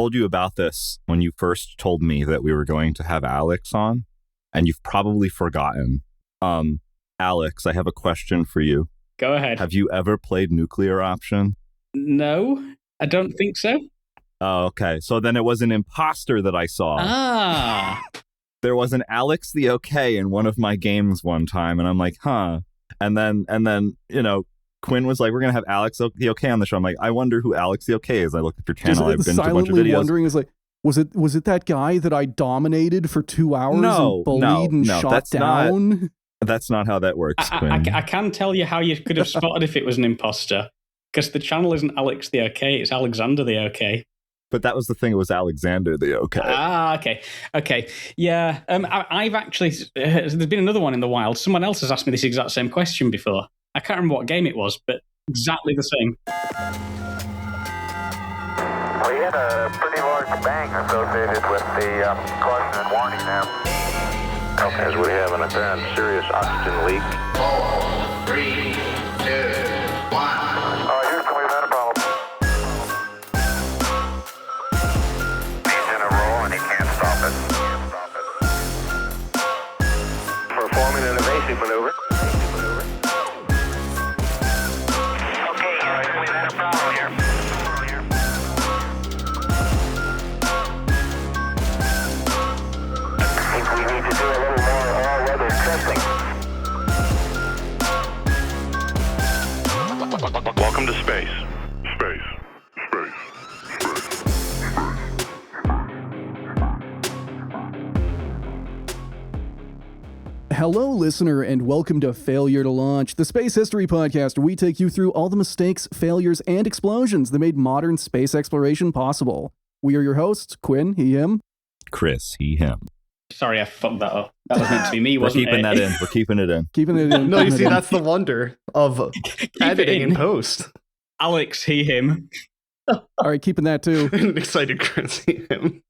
told you about this when you first told me that we were going to have Alex on, and you've probably forgotten. Alex, I have a question for you. Go ahead. Have you ever played Nuclear Option? No, I don't think so. Oh, okay. So then it was an imposter that I saw. Ah. There was an Alex the OK in one of my games one time, and I'm like, huh. And then, Quinn was like, we're going to have Alex the OK on the show. I'm like, I wonder who Alex the OK is. I looked at your channel. I've been to a bunch of videos. Wondering, is like, was it that guy that I dominated for 2 hours and bullied and shot down? That's not how that works, Quinn. I can tell you how you could have spotted if it was an imposter, because the channel isn't Alex the OK, it's Alexander the OK. But that was the thing, it was Alexander the OK. Ah, okay. Yeah, I've actually, there's been another one in the wild. Someone else has asked me this exact same question before. I can't remember what game it was, but exactly the same. We had a pretty large bang associated with the caution and warning now. Okay, as we have an apparent serious oxygen leak. 4, 3, 2, 1. Houston, we've had a problem. He's in a roll and he can't stop it. Performing an evasive maneuver. Okay, Houston, we've had a problem here. We need to do a little more all-weather testing. Welcome to space. Hello, listener, and welcome to Failure to Launch, the space history podcast where we take you through all the mistakes, failures, and explosions that made modern space exploration possible. We are your hosts, Quinn, he, him. Chris, he, him. Sorry, I fucked that up. That was meant to be me, wasn't it? We're keeping that in. We're keeping it in. Keeping it in. No, you see, that's the wonder of editing in post. Alex, he, him. All right, keeping that too. Excited Chris, he, him.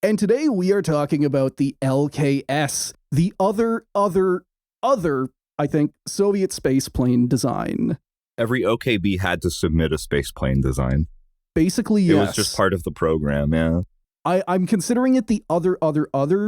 And today we are talking about the LKS, the other, I think, Soviet spaceplane design. Every OKB had to submit a spaceplane design. Basically, yes. It was just part of the program, yeah. I'm considering it the other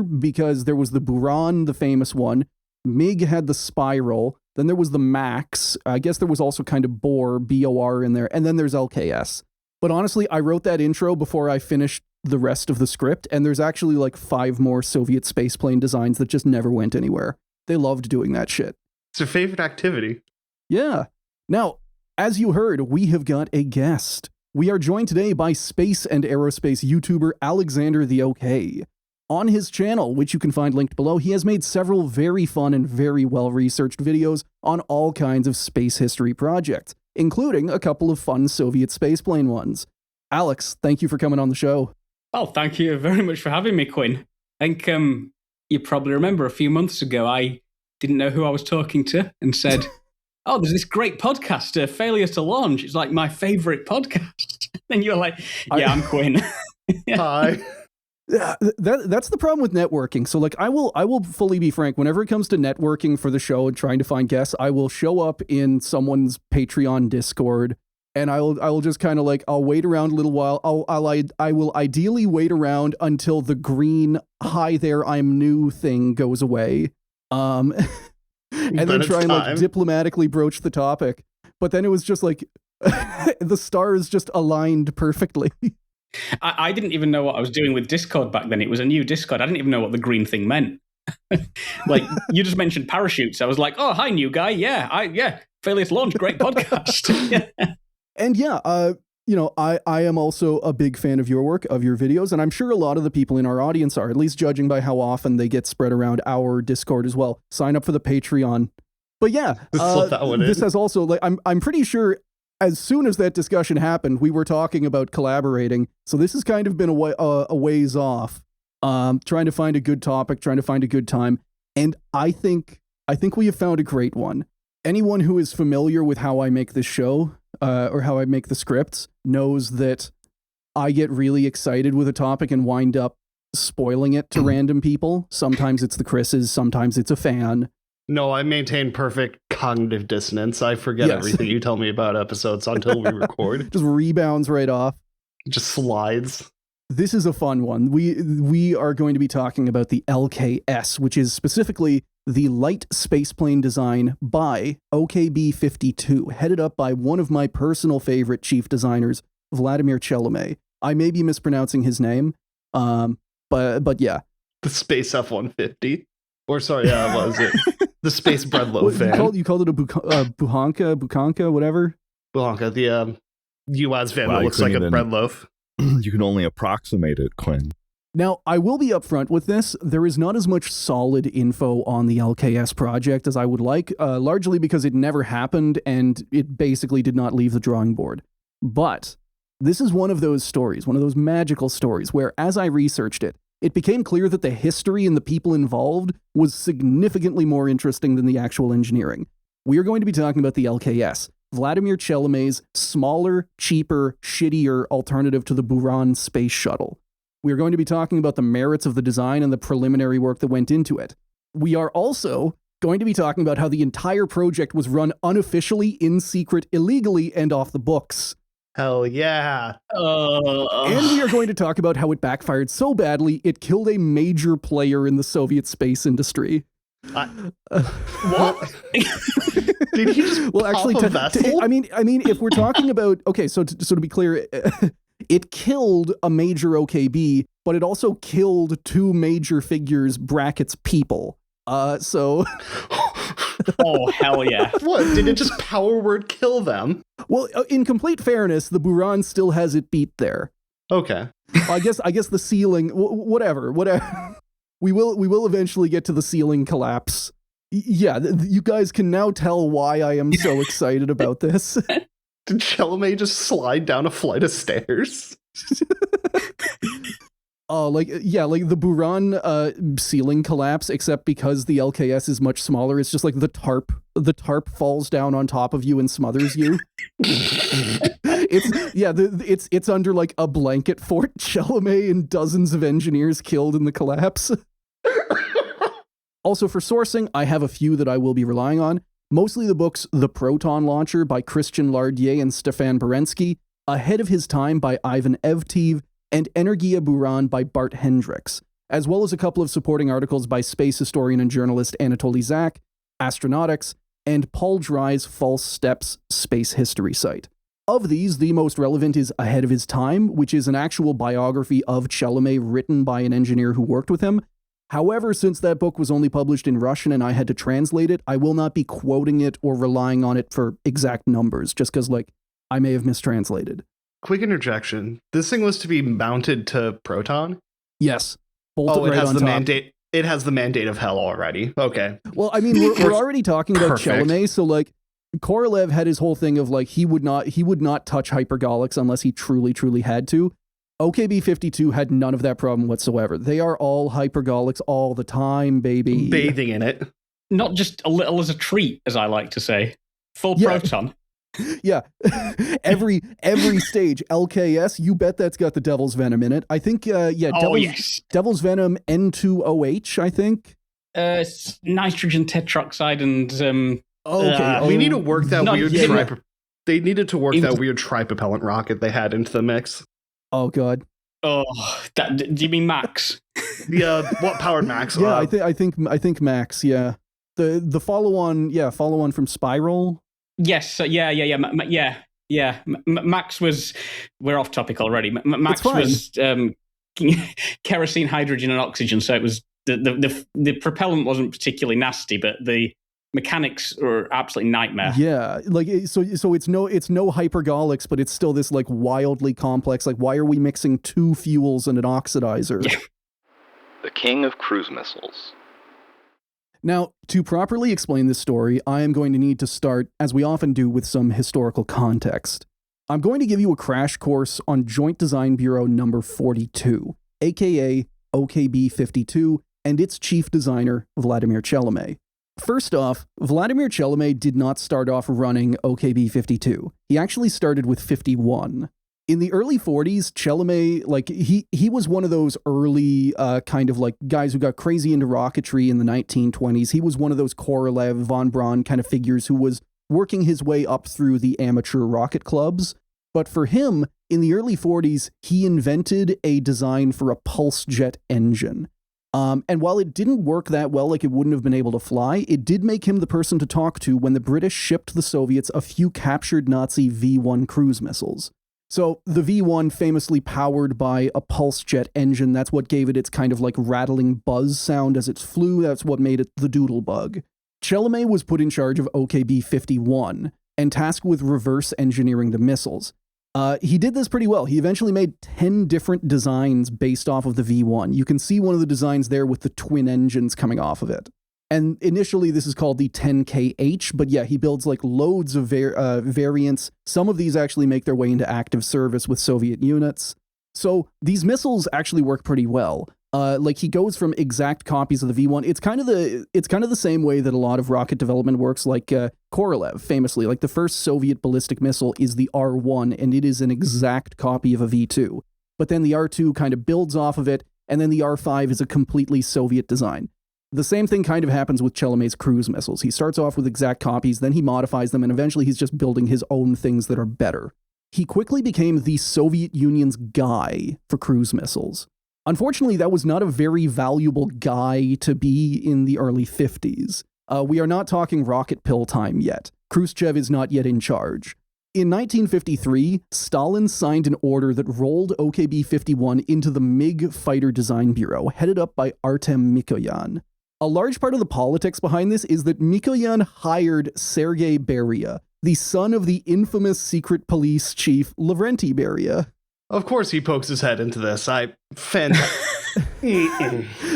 because there was the Buran, the famous one. MiG had the Spiral. Then there was the Max. I guess there was also kind of BOR in there. And then there's LKS. But honestly, I wrote that intro before I finished the rest of the script. And there's actually like 5 more Soviet spaceplane designs that just never went anywhere. They loved doing that shit. It's your favorite activity. Yeah. Now, as you heard, we have got a guest. We are joined today by space and aerospace YouTuber Alexander the OK. On his channel, which you can find linked below, he has made several very fun and very well-researched videos on all kinds of space history projects, including a couple of fun Soviet spaceplane ones. Alex, thank you for coming on the show. Oh, thank you very much for having me, Quinn. I think you probably remember a few months ago, I didn't know who I was talking to and said, oh, there's this great podcast, Failure to Launch. It's like my favorite podcast. Then you're like, yeah, I'm Quinn. Hi. Yeah, that's the problem with networking. So like I will fully be frank, whenever it comes to networking for the show and trying to find guests, I will show up in someone's Patreon Discord and I will just kind of like, I'll wait around a little while. I will ideally wait around until the green hi there I'm new thing goes away. And then try and like diplomatically broach the topic. But then it was just like the stars just aligned perfectly. I didn't even know what I was doing with Discord back then. It was a new Discord. I didn't even know what the green thing meant. Like, you just mentioned parachutes. I was like, oh, hi, new guy. Yeah, Failure to Launch, great podcast. And yeah, I am also a big fan of your work, of your videos, and I'm sure a lot of the people in our audience are, at least judging by how often they get spread around our Discord as well. Sign up for the Patreon. But yeah, this has also, like, I'm pretty sure as soon as that discussion happened, we were talking about collaborating. So this has kind of been a ways off, trying to find a good topic, trying to find a good time. And I think we have found a great one. Anyone who is familiar with how I make this show, or how I make the scripts, knows that I get really excited with a topic and wind up spoiling it to random people. Sometimes it's the Chris's, sometimes it's a fan. No, I maintain perfect cognitive dissonance. I forget everything you tell me about episodes until we record. Just rebounds right off. It just slides. This is a fun one. We are going to be talking about the LKS, which is specifically the light spaceplane design by OKB-52, headed up by one of my personal favorite chief designers, Vladimir Chelomey. I may be mispronouncing his name, but yeah. The Space F-150. Or sorry, what was it? The Space Breadloaf van. You called it a Bukanka, whatever? Buhanka, the UAS van that looks like a bread loaf. You can only approximate it, Quinn. Now, I will be upfront with this. There is not as much solid info on the LKS project as I would like, largely because it never happened and it basically did not leave the drawing board. But this is one of those stories, one of those magical stories, where as I researched it, it became clear that the history and the people involved was significantly more interesting than the actual engineering. We are going to be talking about the LKS, Vladimir Chelomey's smaller, cheaper, shittier alternative to the Buran space shuttle. We are going to be talking about the merits of the design and the preliminary work that went into it. We are also going to be talking about how the entire project was run unofficially, in secret, illegally, and off the books. Hell yeah. And we are going to talk about how it backfired so badly it killed a major player in the Soviet space industry. What? Did he just actually, pop a vessel? I mean, if we're talking about, okay, so to be clear, it killed a major OKB, but it also killed two major figures, brackets, people. So. Oh, hell yeah. What? Did it just power word kill them? Well, in complete fairness, the Buran still has it beat there. Okay. I guess the ceiling, whatever. We will eventually get to the ceiling collapse. Yeah, you guys can now tell why I am so excited about this. Did Chelomey just slide down a flight of stairs? Like the Buran ceiling collapse, except because the LKS is much smaller, it's just like the tarp falls down on top of you and smothers you. It's under like a blanket fort. Chelomey and dozens of engineers killed in the collapse. Also, for sourcing, I have a few that I will be relying on. Mostly the books The Proton Launcher by Christian Lardier and Stefan Berensky, Ahead of His Time by Ivan Evteev, and Energiya-Buran by Bart Hendrickz, as well as a couple of supporting articles by space historian and journalist Anatoly Zak, Astronautics, and Paul Dry's False Steps space history site. Of these, the most relevant is Ahead of His Time, which is an actual biography of Chelomey written by an engineer who worked with him. However, since that book was only published in Russian and I had to translate it, I will not be quoting it or relying on it for exact numbers, just because, I may have mistranslated. Quick interjection. This thing was to be mounted to Proton? Yes. Bolted it has on the top. Mandate. It has the mandate of hell already. Okay. Well, I mean, we're already talking about Perfect. Chelomey, so Korolev had his whole thing of he would not touch hypergolics unless he truly had to. OKB-52 had none of that problem whatsoever. They are all hypergolics all the time, baby. Bathing in it. Not just a little as a treat, as I like to say. Full Proton. Yeah. Every stage, LKS, you bet that's got the Devil's Venom in it. I think, yes. Devil's Venom N2OH, I think. Nitrogen tetroxide and... okay. We need to work that weird They needed to work It that was- weird tripropellant rocket they had into the mix. Oh, God. Oh, do you mean Max? Yeah, what powered Max? Yeah, I think Max, yeah. The follow-on from Spiral. Yes, Max was... We're off topic already. Max was kerosene, hydrogen, and oxygen, so it was... The propellant wasn't particularly nasty, but the mechanics are absolutely nightmare. Yeah, so it's no hypergolics, but it's still this wildly complex. Why are we mixing two fuels and an oxidizer? Yeah. The king of cruise missiles. Now, to properly explain this story, I am going to need to start, as we often do, with some historical context. I'm going to give you a crash course on Joint Design Bureau number 42, aka OKB-52, and its chief designer, Vladimir Chelomey. First off, Vladimir Chelomey did not start off running OKB-52. He actually started with 51. In the early 40s, Chelomey, he was one of those early guys who got crazy into rocketry in the 1920s. He was one of those Korolev, von Braun kind of figures who was working his way up through the amateur rocket clubs. But for him, in the early 40s, he invented a design for a pulse jet engine. And while it didn't work that well, like it wouldn't have been able to fly, it did make him the person to talk to when the British shipped the Soviets a few captured Nazi V-1 cruise missiles. So the V-1 famously powered by a pulse jet engine. That's what gave it its kind of like rattling buzz sound as it flew. That's what made it the doodle bug. Chelomey was put in charge of OKB-51 and tasked with reverse engineering the missiles. He did this pretty well. He eventually made 10 different designs based off of the V-1. You can see one of the designs there with the twin engines coming off of it. And initially this is called the 10KH, but yeah, he builds like loads of variants. Some of these actually make their way into active service with Soviet units. So these missiles actually work pretty well. Like he goes from exact copies of the V-1. It's kind of the same way that a lot of rocket development works, like Korolev famously. Like the first Soviet ballistic missile is the R-1, and it is an exact copy of a V-2. But then the R-2 kind of builds off of it, and then the R-5 is a completely Soviet design. The same thing kind of happens with Chelomey's cruise missiles. He starts off with exact copies, then he modifies them, and eventually he's just building his own things that are better. He quickly became the Soviet Union's guy for cruise missiles. Unfortunately, that was not a very valuable guy to be in the early 50s. We are not talking rocket pill time yet. Khrushchev is not yet in charge. In 1953, Stalin signed an order that rolled OKB-51 into the MiG Fighter Design Bureau, headed up by Artem Mikoyan. A large part of the politics behind this is that Mikoyan hired Sergei Beria, the son of the infamous secret police chief Lavrenti Beria. Of course he pokes his head into this.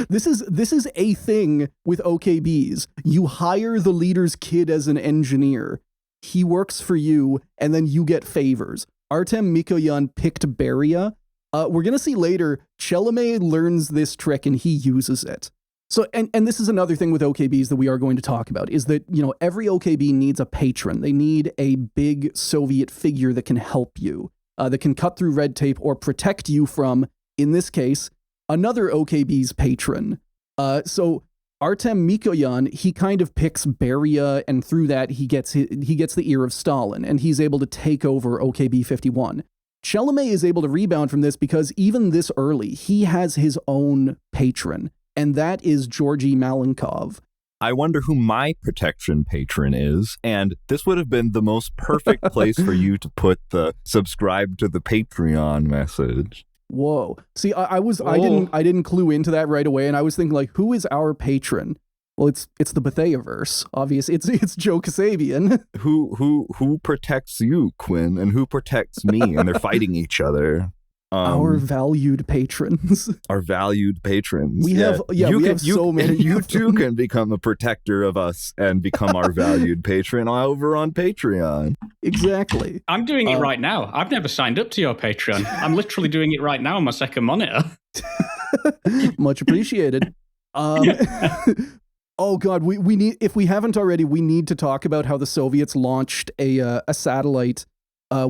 This is a thing with OKBs. You hire the leader's kid as an engineer. He works for you, and then you get favors. Artem Mikoyan picked Beria. We're going to see later, Chelomey learns this trick and he uses it. So, and this is another thing with OKBs that we are going to talk about, is that, you know, every OKB needs a patron. They need a big Soviet figure that can help you, that can cut through red tape or protect you from, in this case, another OKB's patron. So Artem Mikoyan, he kind of picks Beria, and through that he gets the ear of Stalin, and he's able to take over OKB-51. Chelomey is able to rebound from this because even this early, he has his own patron, and that is Georgy Malenkov. I wonder who my protection patron is, and this would have been the most perfect place for you to put the subscribe to the Patreon message. Whoa. See, I didn't clue into that right away, and I was thinking, like, who is our patron? Well, it's the Bethea-verse, obviously. It's Joe Kasabian. Who protects you, Quinn, and who protects me, and they're fighting each other. Our valued patrons. Our valued patrons. We have so many. You too can become a protector of us and become our valued patron over on Patreon. Exactly. I'm doing it right now. I've never signed up to your Patreon. I'm literally doing it right now on my second monitor. Much appreciated. Oh God, we need, if we haven't already, we need to talk about how the Soviets launched a satellite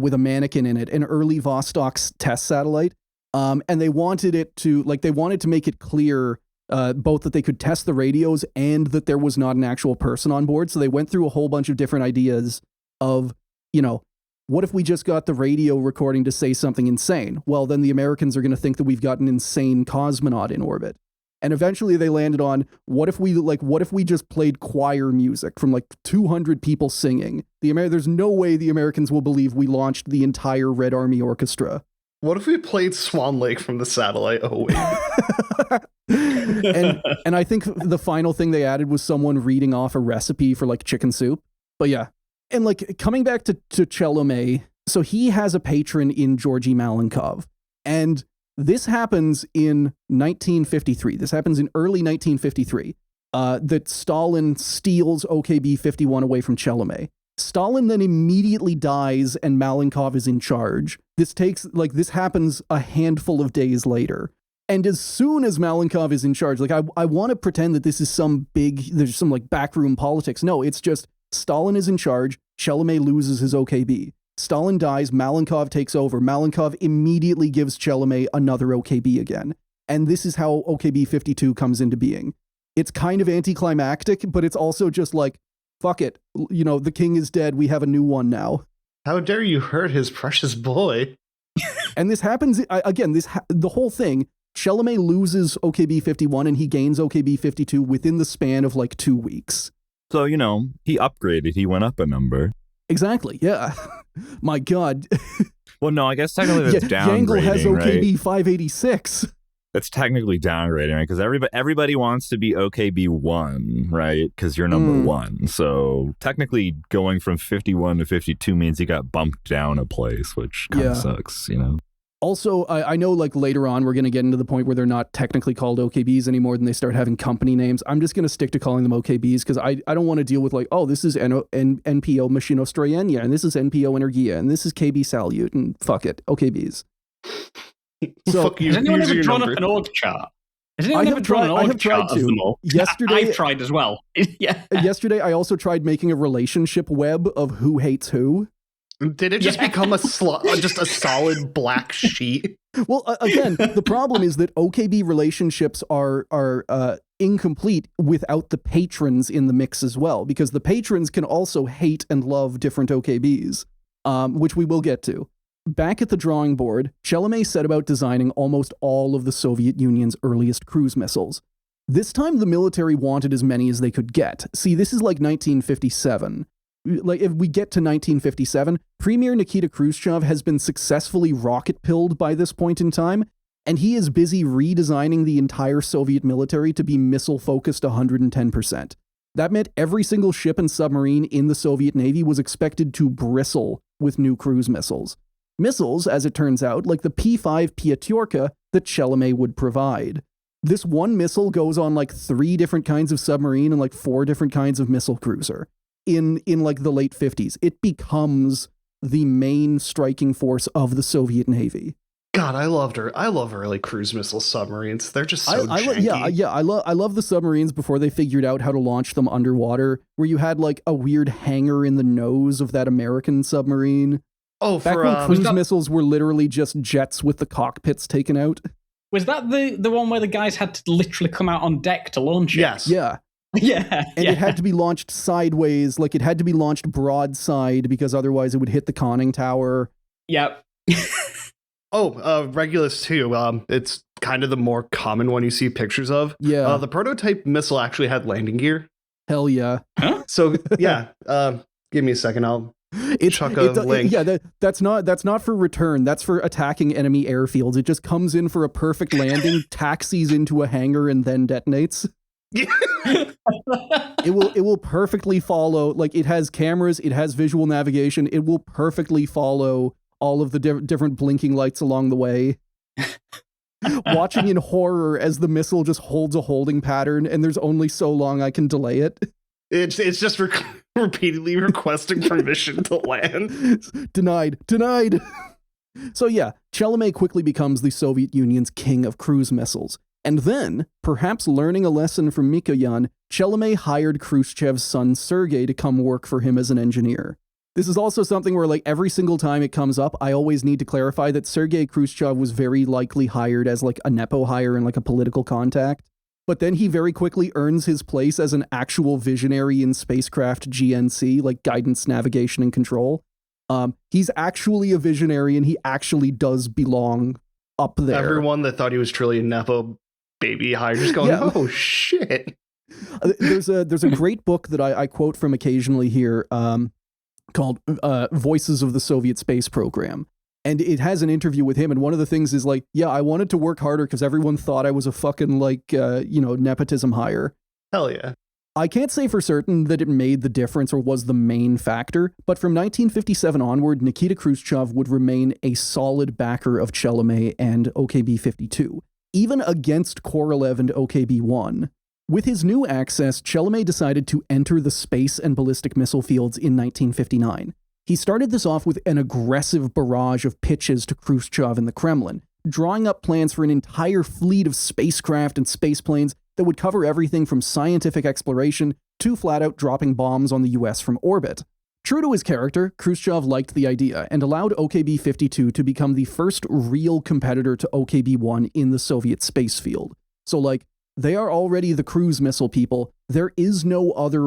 with a mannequin in it, an early Vostok test satellite. And they wanted it to, make it clear both that they could test the radios and that there was not an actual person on board. So they went through a whole bunch of different ideas of, you know, what if we just got the radio recording to say something insane? Well, then the Americans are going to think that we've got an insane cosmonaut in orbit. And eventually they landed on, what if we just played choir music from like 200 people singing? There's no way the Americans will believe we launched the entire Red Army Orchestra. What if we played Swan Lake from the satellite? Oh, wait. and I think the final thing they added was someone reading off a recipe for like chicken soup. But yeah. And like coming back to Chelomey, so he has a patron in Georgy Malenkov. And this happens in 1953. This happens in early 1953. That Stalin steals OKB-51 away from Chelomey. Stalin then immediately dies and Malenkov is in charge. This happens a handful of days later. And as soon as Malenkov is in charge, like I want to pretend that this is there's some like backroom politics. No, it's just Stalin is in charge. Chelomey loses his OKB. Stalin dies, Malenkov takes over. Malenkov immediately gives Chelomey another OKB again. And this is how OKB-52 comes into being. It's kind of anticlimactic, but it's also just like, fuck it. You know, the king is dead. We have a new one now. How dare you hurt his precious boy? And this happens, again, the whole thing, Chelomey loses OKB-51 and he gains OKB-52 within the span of like 2 weeks. So, you know, he upgraded. He went up a number. Exactly, yeah. My God. Well, no, I guess technically that's downgrading, Yangle has right? OKB-586. That's technically downgrading, right? Because everybody wants to be OKB-1, right? Because you're number one. So technically going from 51 to 52 means he got bumped down a place, which kind of sucks, you know? Also, I know like later on we're going to get into the point where they're not technically called OKBs anymore, then they start having company names. I'm just going to stick to calling them OKBs because I don't want to deal with like, oh, this is NPO Mashinostroyenia, and this is NPO Energiya, and this is KB Salute, and fuck it, OKBs. So, fuck you. Has anyone ever drawn up an org chart? Has anyone ever drawn an org chart of them all? Yesterday, I've tried as well. Yeah. Yesterday, I also tried making a relationship web of who hates who. Did it just become just a solid black sheet? Well, again, the problem is that OKB relationships are incomplete without the patrons in the mix as well, because the patrons can also hate and love different OKBs, which we will get to. Back at the drawing board, Chelomey set about designing almost all of the Soviet Union's earliest cruise missiles. This time, the military wanted as many as they could get. See, this is like 1957. Like, if we get to 1957, Premier Nikita Khrushchev has been successfully rocket-pilled by this point in time, and he is busy redesigning the entire Soviet military to be missile-focused 110%. That meant every single ship and submarine in the Soviet Navy was expected to bristle with new cruise missiles. Missiles, as it turns out, like the P-5 Piotr that Chelomey would provide. This one missile goes on like 3 different kinds of submarine and like 4 different kinds of missile cruiser. In like the late 50s, it becomes the main striking force of the Soviet Navy. God, I loved her. I love early cruise missile submarines. They're just so janky. I love the submarines before they figured out how to launch them underwater, where you had like a weird hanger in the nose of that American submarine. Oh, back when cruise missiles were literally just jets with the cockpits taken out. Was that the one where the guys had to literally come out on deck to launch it? Yes. Yeah. Yeah. And it had to be launched sideways, like it had to be launched broadside because otherwise it would hit the conning tower. Yep. Regulus too. It's kind of the more common one you see pictures of. Yeah. The prototype missile actually had landing gear. Hell yeah. Huh? So yeah, give me a second. I'll chuck a link. That's not for return. That's for attacking enemy airfields. It just comes in for a perfect landing, taxis into a hangar, and then detonates. It will perfectly follow, like it has cameras, it has visual navigation, it will perfectly follow all of the different blinking lights along the way. Watching in horror as the missile just holds a holding pattern and there's only so long I can delay it. It's just repeatedly requesting permission to land. Denied. So yeah, Chelomey quickly becomes the Soviet Union's king of cruise missiles. And then, perhaps learning a lesson from Mikoyan, Chelomey hired Khrushchev's son Sergei to come work for him as an engineer. This is also something where, like, every single time it comes up, I always need to clarify that Sergei Khrushchev was very likely hired as, like, a Nepo hire and, like, a political contact. But then he very quickly earns his place as an actual visionary in spacecraft GNC, like guidance, navigation, and control. He's actually a visionary, and he actually does belong up there. Everyone that thought he was truly a Nepo baby hire just going, oh shit. There's a great book that I quote from occasionally here called Voices of the Soviet Space Program. And it has an interview with him. And one of the things is like, yeah, I wanted to work harder because everyone thought I was a fucking nepotism hire. Hell yeah. I can't say for certain that it made the difference or was the main factor, but from 1957 onward, Nikita Khrushchev would remain a solid backer of Chelomey and OKB-52. Even against Korolev and OKB-1. With his new access, Chelomey decided to enter the space and ballistic missile fields in 1959. He started this off with an aggressive barrage of pitches to Khrushchev and the Kremlin, drawing up plans for an entire fleet of spacecraft and spaceplanes that would cover everything from scientific exploration to flat-out dropping bombs on the US from orbit. True to his character, Khrushchev liked the idea and allowed OKB-52 to become the first real competitor to OKB-1 in the Soviet space field. So, like, they are already the cruise missile people. There is no other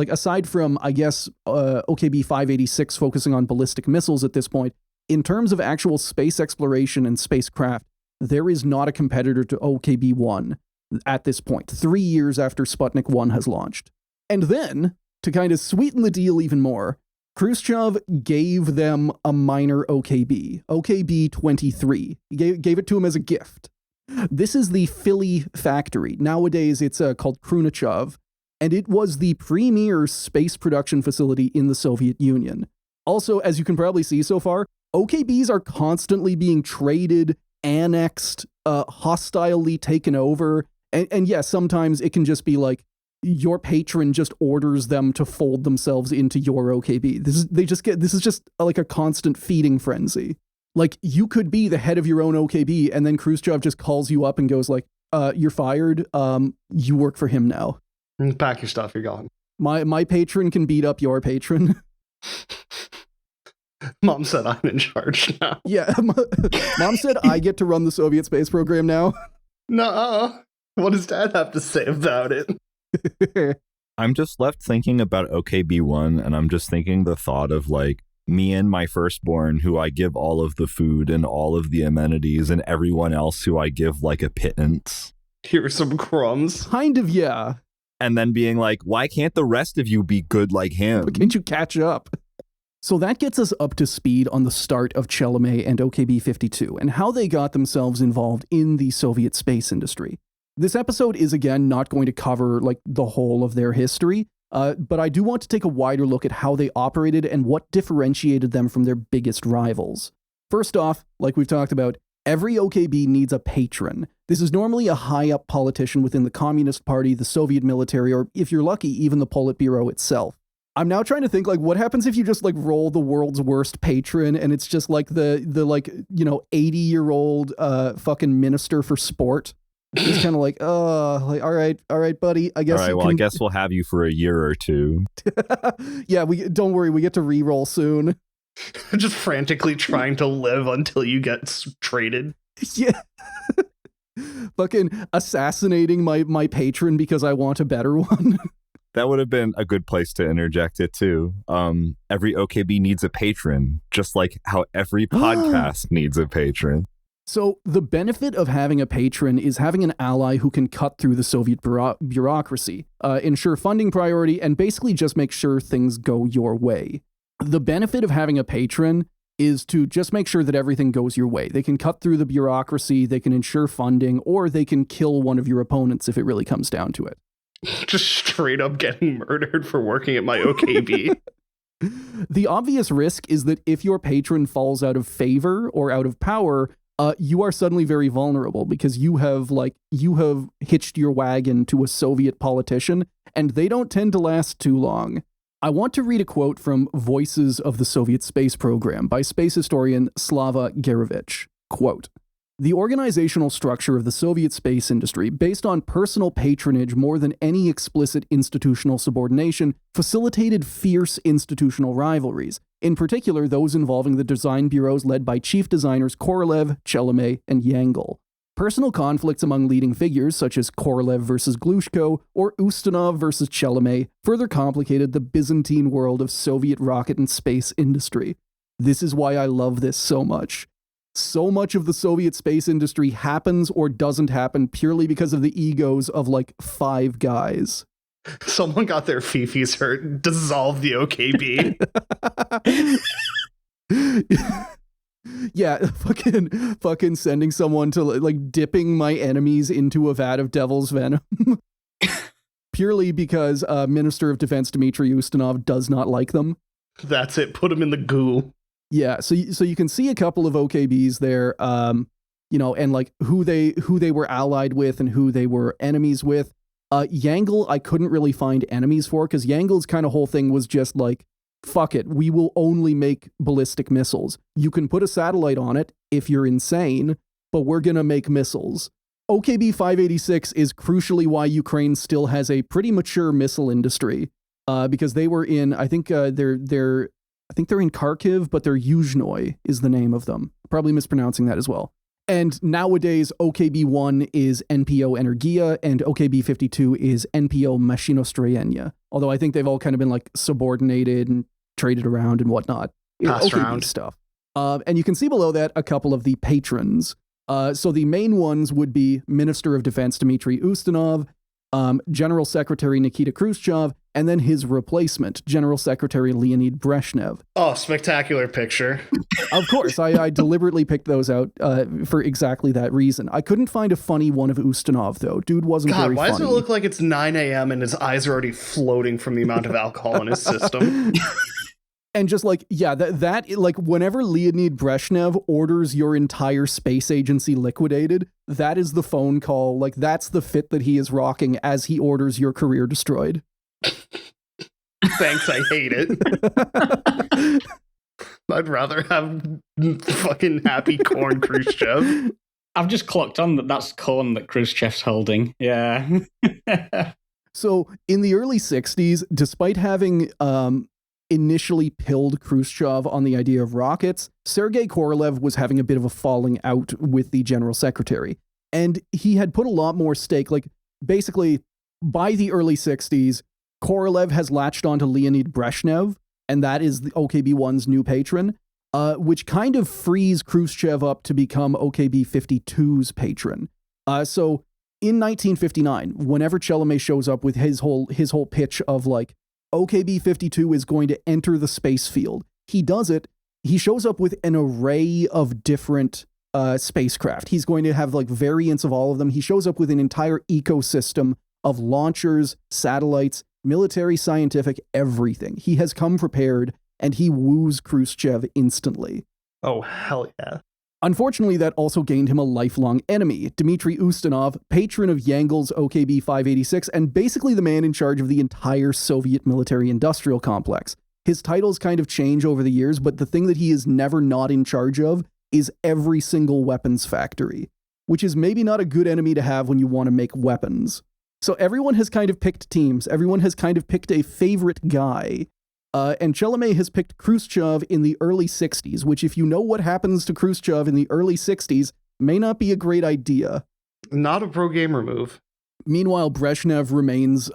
aside from, I guess, OKB-586 focusing on ballistic missiles at this point, in terms of actual space exploration and spacecraft, there is not a competitor to OKB-1 at this point, 3 years after Sputnik 1 has launched. And then, to kind of sweeten the deal even more, Khrushchev gave them a minor OKB, OKB-23. He gave it to him as a gift. This is the Philly factory. Nowadays, it's called Khrushchev, and it was the premier space production facility in the Soviet Union. Also, as you can probably see so far, OKBs are constantly being traded, annexed, hostilely taken over, and yes, sometimes it can just be like, your patron just orders them to fold themselves into your OKB. This is just like a constant feeding frenzy. Like, you could be the head of your own OKB, and then Khrushchev just calls you up and goes like, you're fired, you work for him now. Pack your stuff, you're gone. My patron can beat up your patron. Mom said I'm in charge now. Yeah, Mom said I get to run the Soviet space program now. No, what does Dad have to say about it? I'm just left thinking about OKB-1, and I'm just thinking the thought of like me and my firstborn, who I give all of the food and all of the amenities, and everyone else who I give like a pittance. Here are some crumbs. Kind of, yeah. And then being like, why can't the rest of you be good like him? But can't you catch up? So that gets us up to speed on the start of Chelomey and OKB-52 and how they got themselves involved in the Soviet space industry. This episode is, again, not going to cover like the whole of their history, but I do want to take a wider look at how they operated and what differentiated them from their biggest rivals. First off, like we've talked about, every OKB needs a patron. This is normally a high-up politician within the Communist Party, the Soviet military, or if you're lucky, even the Politburo itself. I'm now trying to think, like, what happens if you just, like, roll the world's worst patron and it's just, like, the like, you know, 80-year-old fucking minister for sport? He's kind of like, like, all right, buddy, I guess. All right, well, I guess we'll have you for a year or two. Yeah, don't worry, we get to re-roll soon. Just frantically trying to live until you get traded. Yeah. Fucking assassinating my patron because I want a better one. That would have been a good place to interject it too. Every OKB needs a patron, just like how every podcast needs a patron. So the benefit of having a patron is having an ally who can cut through the Soviet bureaucracy, ensure funding priority, and basically just make sure things go your way. The benefit of having a patron is to just make sure that everything goes your way. They can cut through the bureaucracy, they can ensure funding, or they can kill one of your opponents if it really comes down to it. Just straight up getting murdered for working at my OKB. The obvious risk is that if your patron falls out of favor or out of power, you are suddenly very vulnerable because you have hitched your wagon to a Soviet politician, and they don't tend to last too long. I want to read a quote from Voices of the Soviet Space Program by space historian Slava Gerevich. Quote, "The organizational structure of the Soviet space industry, based on personal patronage more than any explicit institutional subordination, facilitated fierce institutional rivalries, in particular those involving the design bureaus led by chief designers Korolev, Chelomey, and Yangel. Personal conflicts among leading figures, such as Korolev versus Glushko or Ustinov versus Chelomey, further complicated the Byzantine world of Soviet rocket and space industry. This is why I love this so much. So much of the Soviet space industry happens or doesn't happen purely because of the egos of like 5 guys." Someone got their fifis hurt, dissolve the OKB. Yeah, fucking sending someone to like dipping my enemies into a vat of devil's venom. Purely because Minister of Defense Dmitry Ustinov does not like them. That's it, put them in the goo. Yeah, so you can see a couple of OKBs there, you know, and like who they were allied with and who they were enemies with. Yangel, I couldn't really find enemies for, because Yangel's kind of whole thing was just like, fuck it, we will only make ballistic missiles. You can put a satellite on it if you're insane, but we're gonna make missiles. OKB 586 is crucially why Ukraine still has a pretty mature missile industry, because they were in, I think they're in Kharkiv, but they're Yuzhnoye is the name of them. Probably mispronouncing that as well. And nowadays, OKB-1 is NPO Energiya, and OKB-52 is NPO Mashinostroyenia. Although I think they've all kind of been like subordinated and traded around and whatnot. Passed OKB around. stuff. And you can see below that a couple of the patrons. So the main ones would be Minister of Defense Dmitry Ustinov, General Secretary Nikita Khrushchev, and then his replacement, General Secretary Leonid Brezhnev. Oh, spectacular picture. Of course, I deliberately picked those out for exactly that reason. I couldn't find a funny one of Ustinov, though. Dude wasn't very funny. God, why does it look like it's 9 a.m. and his eyes are already floating from the amount of alcohol in his system? And just like, yeah, that like whenever Leonid Brezhnev orders your entire space agency liquidated, that is the phone call. Like, that's the fit that he is rocking as he orders your career destroyed. Thanks, I hate it. I'd rather have fucking happy corn Khrushchev. I've just clocked on that's corn that Khrushchev's holding. Yeah. So in the early 60s, despite having initially pilled Khrushchev on the idea of rockets, Sergei Korolev was having a bit of a falling out with the general secretary. And he had put a lot more stake, like basically by the early 60s, Korolev has latched onto Leonid Brezhnev, and that is the OKB-1's new patron, which kind of frees Khrushchev up to become OKB-52's patron. So in 1959, whenever Chelomey shows up with his whole pitch of like, OKB-52 is going to enter the space field. He does it. He shows up with an array of different spacecraft. He's going to have like variants of all of them. He shows up with an entire ecosystem of launchers, satellites, military, scientific, everything. He has come prepared, and he woos Khrushchev instantly. Oh, hell yeah. Unfortunately, that also gained him a lifelong enemy, Dmitry Ustinov, patron of Yangel's OKB-586, and basically the man in charge of the entire Soviet military-industrial complex. His titles kind of change over the years, but the thing that he is never not in charge of is every single weapons factory, which is maybe not a good enemy to have when you want to make weapons. So everyone has kind of picked teams. Everyone has kind of picked a favorite guy. And Chelomey has picked Khrushchev in the early 60s, which if you know what happens to Khrushchev in the early 60s, may not be a great idea. Not a pro-gamer move. Meanwhile, Brezhnev remains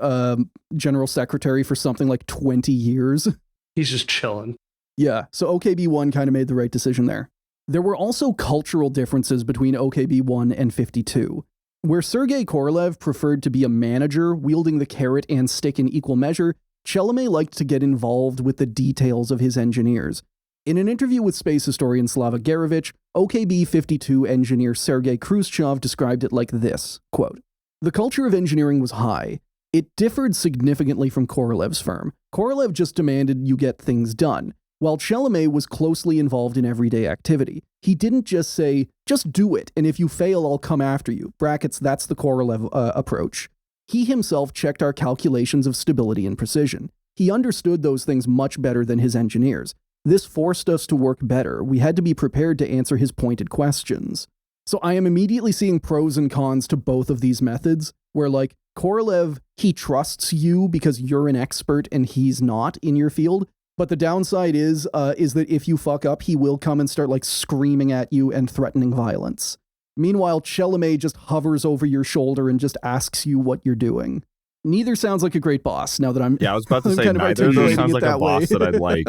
general secretary for something like 20 years. He's just chilling. Yeah, so OKB-1 kind of made the right decision there. There were also cultural differences between OKB-1 and 52. Where Sergei Korolev preferred to be a manager, wielding the carrot and stick in equal measure, Chelomey liked to get involved with the details of his engineers. In an interview with space historian Slava Gerevich, OKB-52 engineer Sergei Khrushchev described it like this, quote, "The culture of engineering was high. It differed significantly from Korolev's firm. Korolev just demanded you get things done, while Chelomey was closely involved in everyday activity. He didn't just say, just do it, and if you fail, I'll come after you. Brackets, that's the Korolev approach. He himself checked our calculations of stability and precision. He understood those things much better than his engineers. This forced us to work better. We had to be prepared to answer his pointed questions." So I am immediately seeing pros and cons to both of these methods, where like Korolev, he trusts you because you're an expert and he's not in your field. But the downside is that if you fuck up, he will come and start like screaming at you and threatening violence. Meanwhile, Chelomey just hovers over your shoulder and just asks you what you're doing. Neither sounds like a great boss, now that I'm... Yeah, I was about to say, kind of neither of those sounds like a that boss way. that I'd like.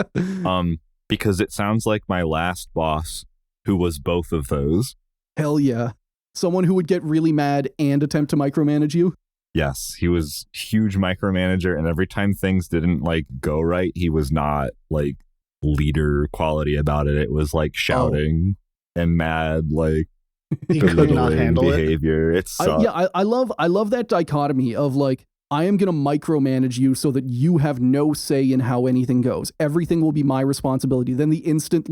Because it sounds like my last boss, who was both of those. Hell yeah. Someone who would get really mad and attempt to micromanage you? Yes, he was huge micromanager, and every time things didn't like go right, he was not like leader quality about it. It was like shouting and mad, like He could not handle it. behavior. It sucked. I love that dichotomy of like, I am going to micromanage you so that you have no say in how anything goes. Everything will be my responsibility. Then the instant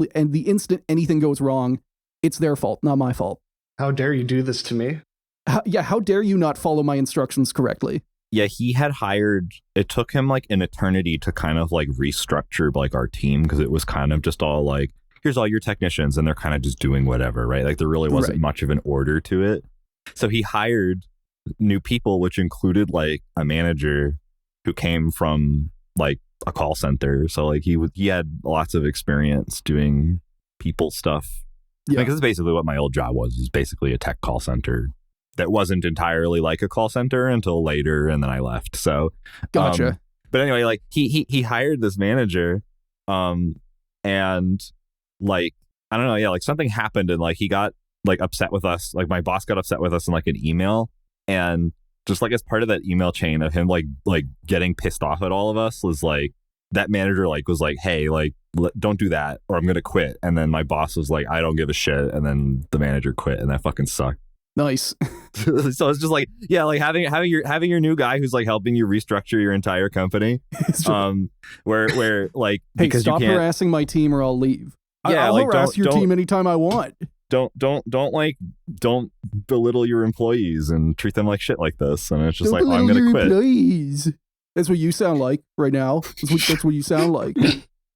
anything goes wrong, it's their fault, not my fault. How dare you do this to me? How dare you not follow my instructions correctly? Yeah, he had hired, it took him like an eternity to kind of like restructure like our team, because it was kind of just all like, here's all your technicians and they're kind of just doing whatever, right? Like there really wasn't much of an order to it. So he hired new people, which included like a manager who came from like a call center. So like he had lots of experience doing people stuff. Yeah, because it's basically what my old job was basically a tech call center that wasn't entirely like a call center until later, and then I left. So gotcha. But anyway, like he hired this manager, and like I don't know, yeah, like something happened and like he got like upset with us. Like my boss got upset with us in like an email, and just like as part of that email chain of him like getting pissed off at all of us was like that manager like was like, hey, like don't do that or I'm gonna quit. And then my boss was like, I don't give a shit, and then the manager quit, and that fucking sucked. Nice. So it's just like, yeah, like having your new guy who's like helping you restructure your entire company. Where like, hey, because stop you can't, harassing my team or I'll leave. Yeah, I'll like, harass your team anytime I want. Don't belittle your employees and treat them like shit like this. And it's just don't like, oh, I'm gonna quit. Employees. That's what you sound like right now. That's what you sound like.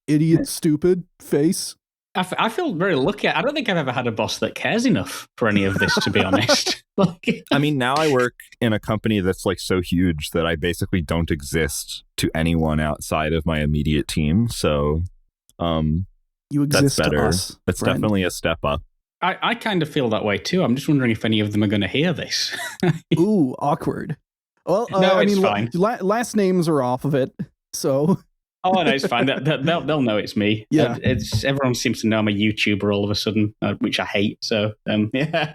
Idiot, stupid face. I feel very lucky. I don't think I've ever had a boss that cares enough for any of this, to be honest. Like, I mean, now I work in a company that's like so huge that I basically don't exist to anyone outside of my immediate team. So, you exist that's better. To us. That's friend. definitely a step up. I kind of feel that way too. I'm just wondering if any of them are going to hear this. Ooh, awkward. Well, no, I it's mean, fine. Last names are off of it, so. Oh no, it's fine. They'll know it's me. Yeah, everyone seems to know I'm a YouTuber all of a sudden, which I hate. So yeah,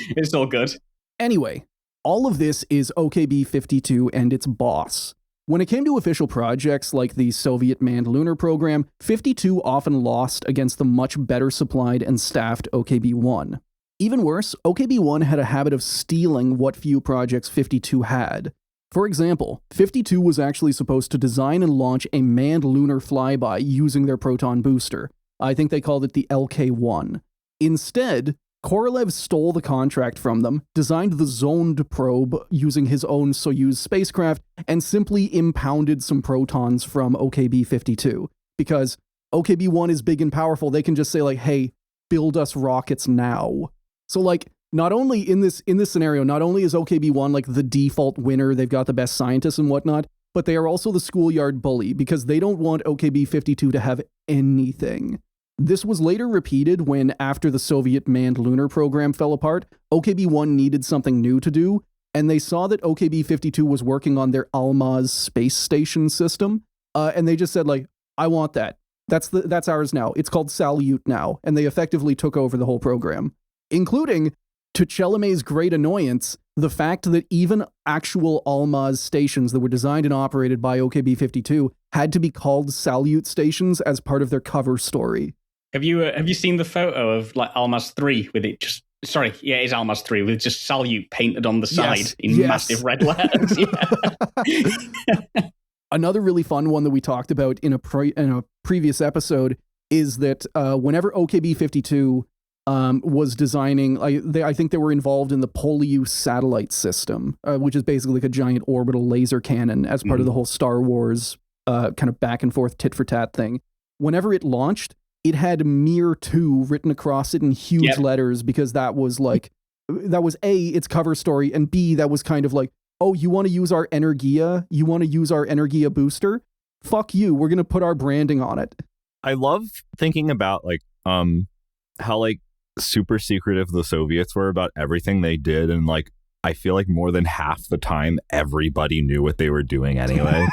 it's all good. Anyway, all of this is OKB-52 and its boss. When it came to official projects like the Soviet manned lunar program, 52 often lost against the much better supplied and staffed OKB-1. Even worse, OKB-1 had a habit of stealing what few projects 52 had. For example, 52 was actually supposed to design and launch a manned lunar flyby using their Proton booster. I think they called it the LK-1. Instead, Korolev stole the contract from them, designed the zoned probe using his own Soyuz spacecraft, and simply impounded some protons from OKB-52. Because OKB-1 is big and powerful, they can just say like, hey, build us rockets now. So like, not only in this scenario, not only is OKB-1 like the default winner, they've got the best scientists and whatnot, but they are also the schoolyard bully because they don't want OKB-52 to have anything. This was later repeated when, after the Soviet manned lunar program fell apart, OKB-1 needed something new to do, and they saw that OKB-52 was working on their Almaz space station system, and they just said like, I want that. That's ours now. It's called Salyut now, and they effectively took over the whole program, including, to Chelomey's great annoyance, the fact that even actual Almaz stations that were designed and operated by OKB-52 had to be called Salyut stations as part of their cover story. Have you seen the photo of like Almaz 3 with it just? Sorry, yeah, it's Almaz 3 with just Salyut painted on the side in massive red letters. Another really fun one that we talked about in a previous episode is that whenever OKB-52 was designing, I think they were involved in the Polyu satellite system, which is basically like a giant orbital laser cannon as part of the whole Star Wars kind of back and forth tit for tat thing. Whenever it launched, it had Mir 2 written across it in huge letters because that was A, its cover story, and B, that was kind of like, oh, you want to use our Energiya? You want to use our Energiya booster? Fuck you, we're going to put our branding on it. I love thinking about like how like super secretive the Soviets were about everything they did, and like I feel like more than half the time everybody knew what they were doing anyway.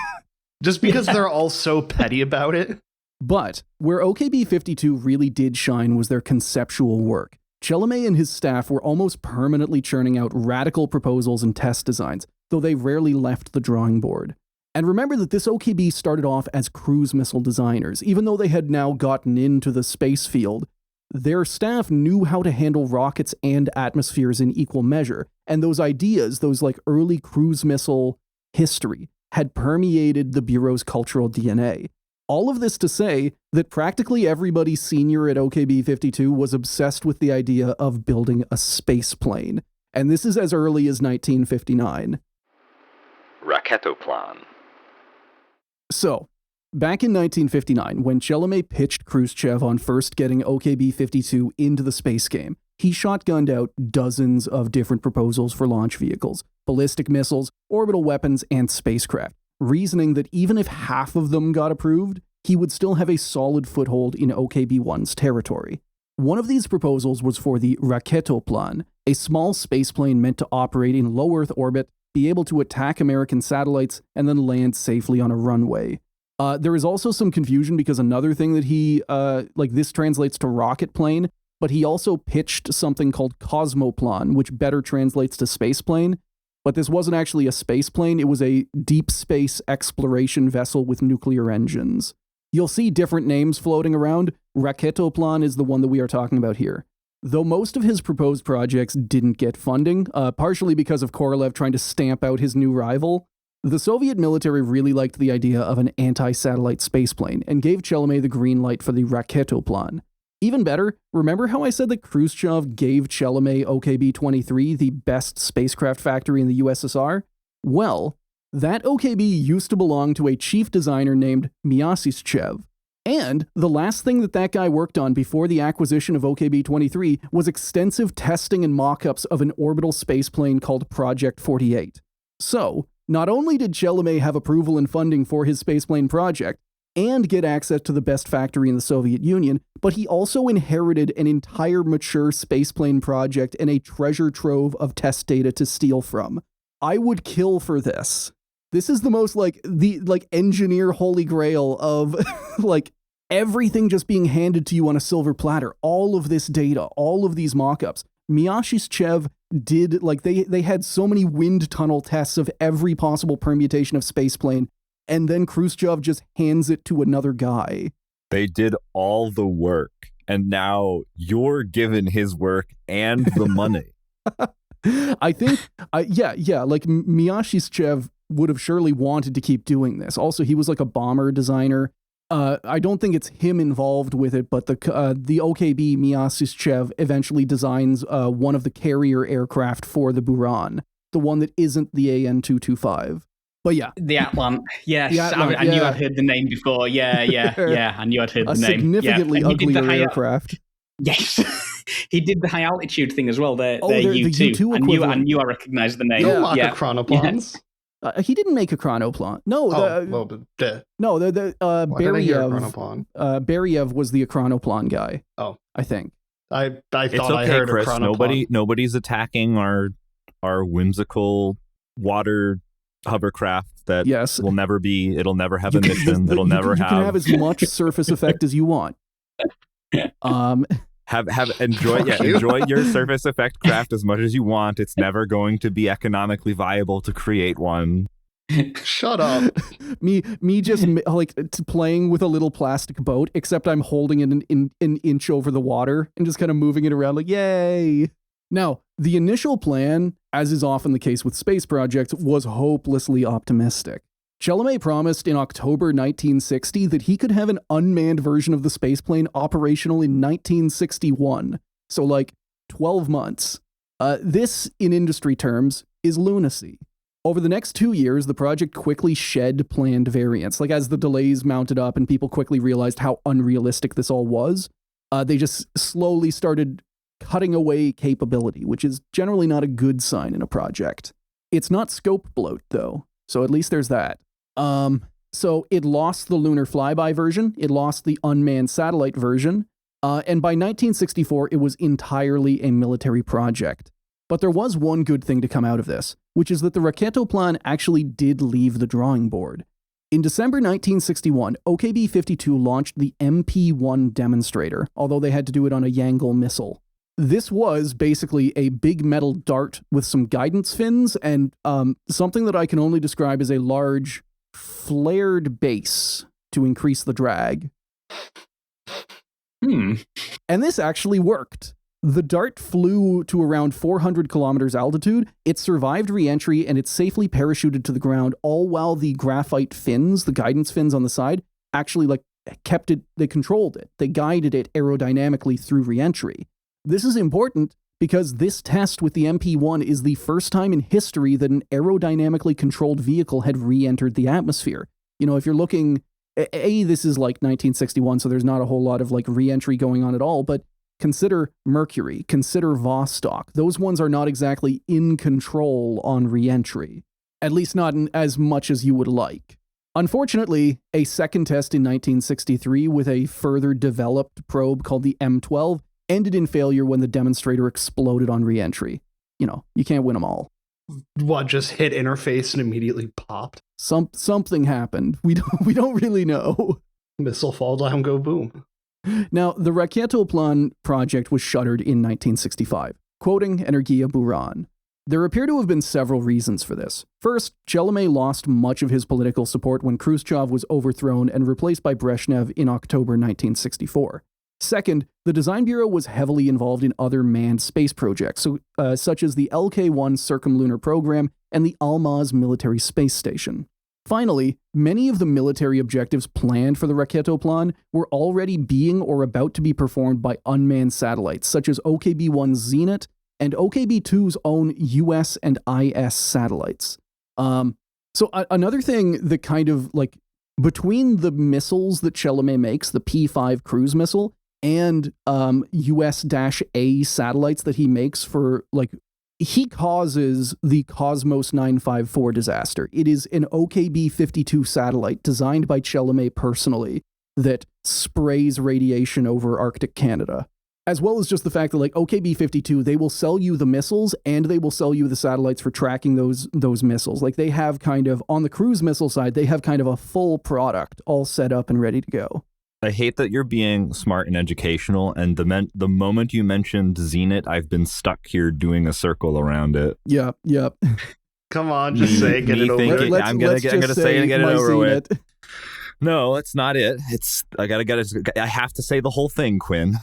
Just because they're all so petty about it. But where OKB-52 really did shine was their conceptual work. Chelomey and his staff were almost permanently churning out radical proposals and test designs, though they rarely left the drawing board. And remember that this OKB started off as cruise missile designers. Even though they had now gotten into the space field, their staff knew how to handle rockets and atmospheres in equal measure, and those ideas, those like early cruise missile history, had permeated the Bureau's cultural DNA. All of this to say that practically everybody senior at OKB-52 was obsessed with the idea of building a space plane, and this is as early as 1959. Raketto plan. So, back in 1959, when Chelomey pitched Khrushchev on first getting OKB-52 into the space game, he shotgunned out dozens of different proposals for launch vehicles, ballistic missiles, orbital weapons, and spacecraft, reasoning that even if half of them got approved, he would still have a solid foothold in OKB-1's territory. One of these proposals was for the Raketto plan, a small spaceplane meant to operate in low Earth orbit, be able to attack American satellites, and then land safely on a runway. There is also some confusion because another thing that he, this translates to rocket plane, but he also pitched something called Cosmoplan, which better translates to space plane. But this wasn't actually a space plane. It was a deep space exploration vessel with nuclear engines. You'll see different names floating around. Raketto is the one that we are talking about here. Though most of his proposed projects didn't get funding, partially because of Korolev trying to stamp out his new rival, the Soviet military really liked the idea of an anti-satellite spaceplane and gave Chelomey the green light for the Raketto plan. Even better, remember how I said that Khrushchev gave Chelomey OKB-23, the best spacecraft factory in the USSR? Well, that OKB used to belong to a chief designer named Myasishchev. And the last thing that guy worked on before the acquisition of OKB-23 was extensive testing and mock-ups of an orbital spaceplane called Project 48. So, not only did Chelomey have approval and funding for his spaceplane project, and get access to the best factory in the Soviet Union, but he also inherited an entire mature spaceplane project and a treasure trove of test data to steal from. I would kill for this. This is the most engineer holy grail of everything just being handed to you on a silver platter. All of this data, all of these mock-ups. Myasishchev did, they had so many wind tunnel tests of every possible permutation of spaceplane, and then Khrushchev just hands it to another guy. They did all the work, and now you're given his work and the money. I think, Myasishchev would have surely wanted to keep doing this. Also, he was a bomber designer. I don't think it's him involved with it, but the OKB Myasishchev eventually designs one of the carrier aircraft for the Buran, the one that isn't the AN-225. But yeah. The Atlant. Yes. I knew I'd heard the name before. Yeah. I knew I'd heard the name. A significantly uglier aircraft. Yes. He did the high altitude thing as well. The U2 U2 I knew I recognized the name. You don't like chronoplans. He didn't make a chronoplan. No. Beriev was the chronoplan guy. Oh. I think. I thought it's okay, I heard Chris. a chronoplan. Nobody's attacking our whimsical water hovercraft that will never be, it'll never have a mission, you can have as much surface effect as you want. Enjoy your surface effect craft as much as you want. It's never going to be economically viable to create one. Shut up. me just playing with a little plastic boat, except I'm holding it an inch over the water and just kind of moving it around yay. Now, the initial plan, as is often the case with space projects, was hopelessly optimistic. Chelomey promised in October 1960 that he could have an unmanned version of the spaceplane operational in 1961. So 12 months. This, in industry terms, is lunacy. Over the next 2 years, the project quickly shed planned variants. As the delays mounted up and people quickly realized how unrealistic this all was, they just slowly started cutting away capability, which is generally not a good sign in a project. It's not scope bloat, though, so at least there's that. So it lost the lunar flyby version, it lost the unmanned satellite version, and by 1964, it was entirely a military project. But there was one good thing to come out of this, which is that the Raketto plan actually did leave the drawing board. In December 1961, OKB-52 launched the MP-1 demonstrator, although they had to do it on a Yangel missile. This was basically a big metal dart with some guidance fins and something that I can only describe as a large flared base to increase the drag. And this actually worked. The dart flew to around 400 kilometers altitude, it survived re-entry, and it safely parachuted to the ground, all while the graphite fins, the guidance fins on the side, actually kept it, they controlled it. They guided it aerodynamically through re-entry. This is important because this test with the MP-1 is the first time in history that an aerodynamically controlled vehicle had re-entered the atmosphere. If you're looking, this is 1961, so there's not a whole lot of re-entry going on at all, but consider Mercury, consider Vostok. Those ones are not exactly in control on re-entry, at least not as much as you would like. Unfortunately, a second test in 1963 with a further developed probe called the M12 ended in failure when the demonstrator exploded on re-entry. You can't win them all. What, just hit interface and immediately popped? Something happened. We don't really know. Missile fall down, go boom. Now, the Raketto project was shuttered in 1965. Quoting Energiya-Buran, there appear to have been several reasons for this. First, Chelomey lost much of his political support when Khrushchev was overthrown and replaced by Brezhnev in October 1964. Second, the Design Bureau was heavily involved in other manned space projects, such as the LK-1 circumlunar program and the Almaz military space station. Finally, many of the military objectives planned for the Raketto plan were already being or about to be performed by unmanned satellites, such as OKB-1's Zenit and OKB-2's own US and IS satellites. So another thing that kind of, like, between the missiles that Chelomey makes, the P-5 cruise missile, and US-A satellites that he makes for, like, he causes the Cosmos 954 disaster. It is an OKB-52 satellite designed by Chelomey personally that sprays radiation over Arctic Canada. As well as just the fact that, like, OKB-52, they will sell you the missiles and they will sell you the satellites for tracking those missiles. Like, they have kind of, on the cruise missile side, they have kind of a full product all set up and ready to go. I hate that you're being smart and educational, and the moment you mentioned Zenit, I've been stuck here doing a circle around it. Yep. Come on, just say it, get it over with. I'm gonna say it and get it over with. No, that's not it. I have to say the whole thing, Quinn.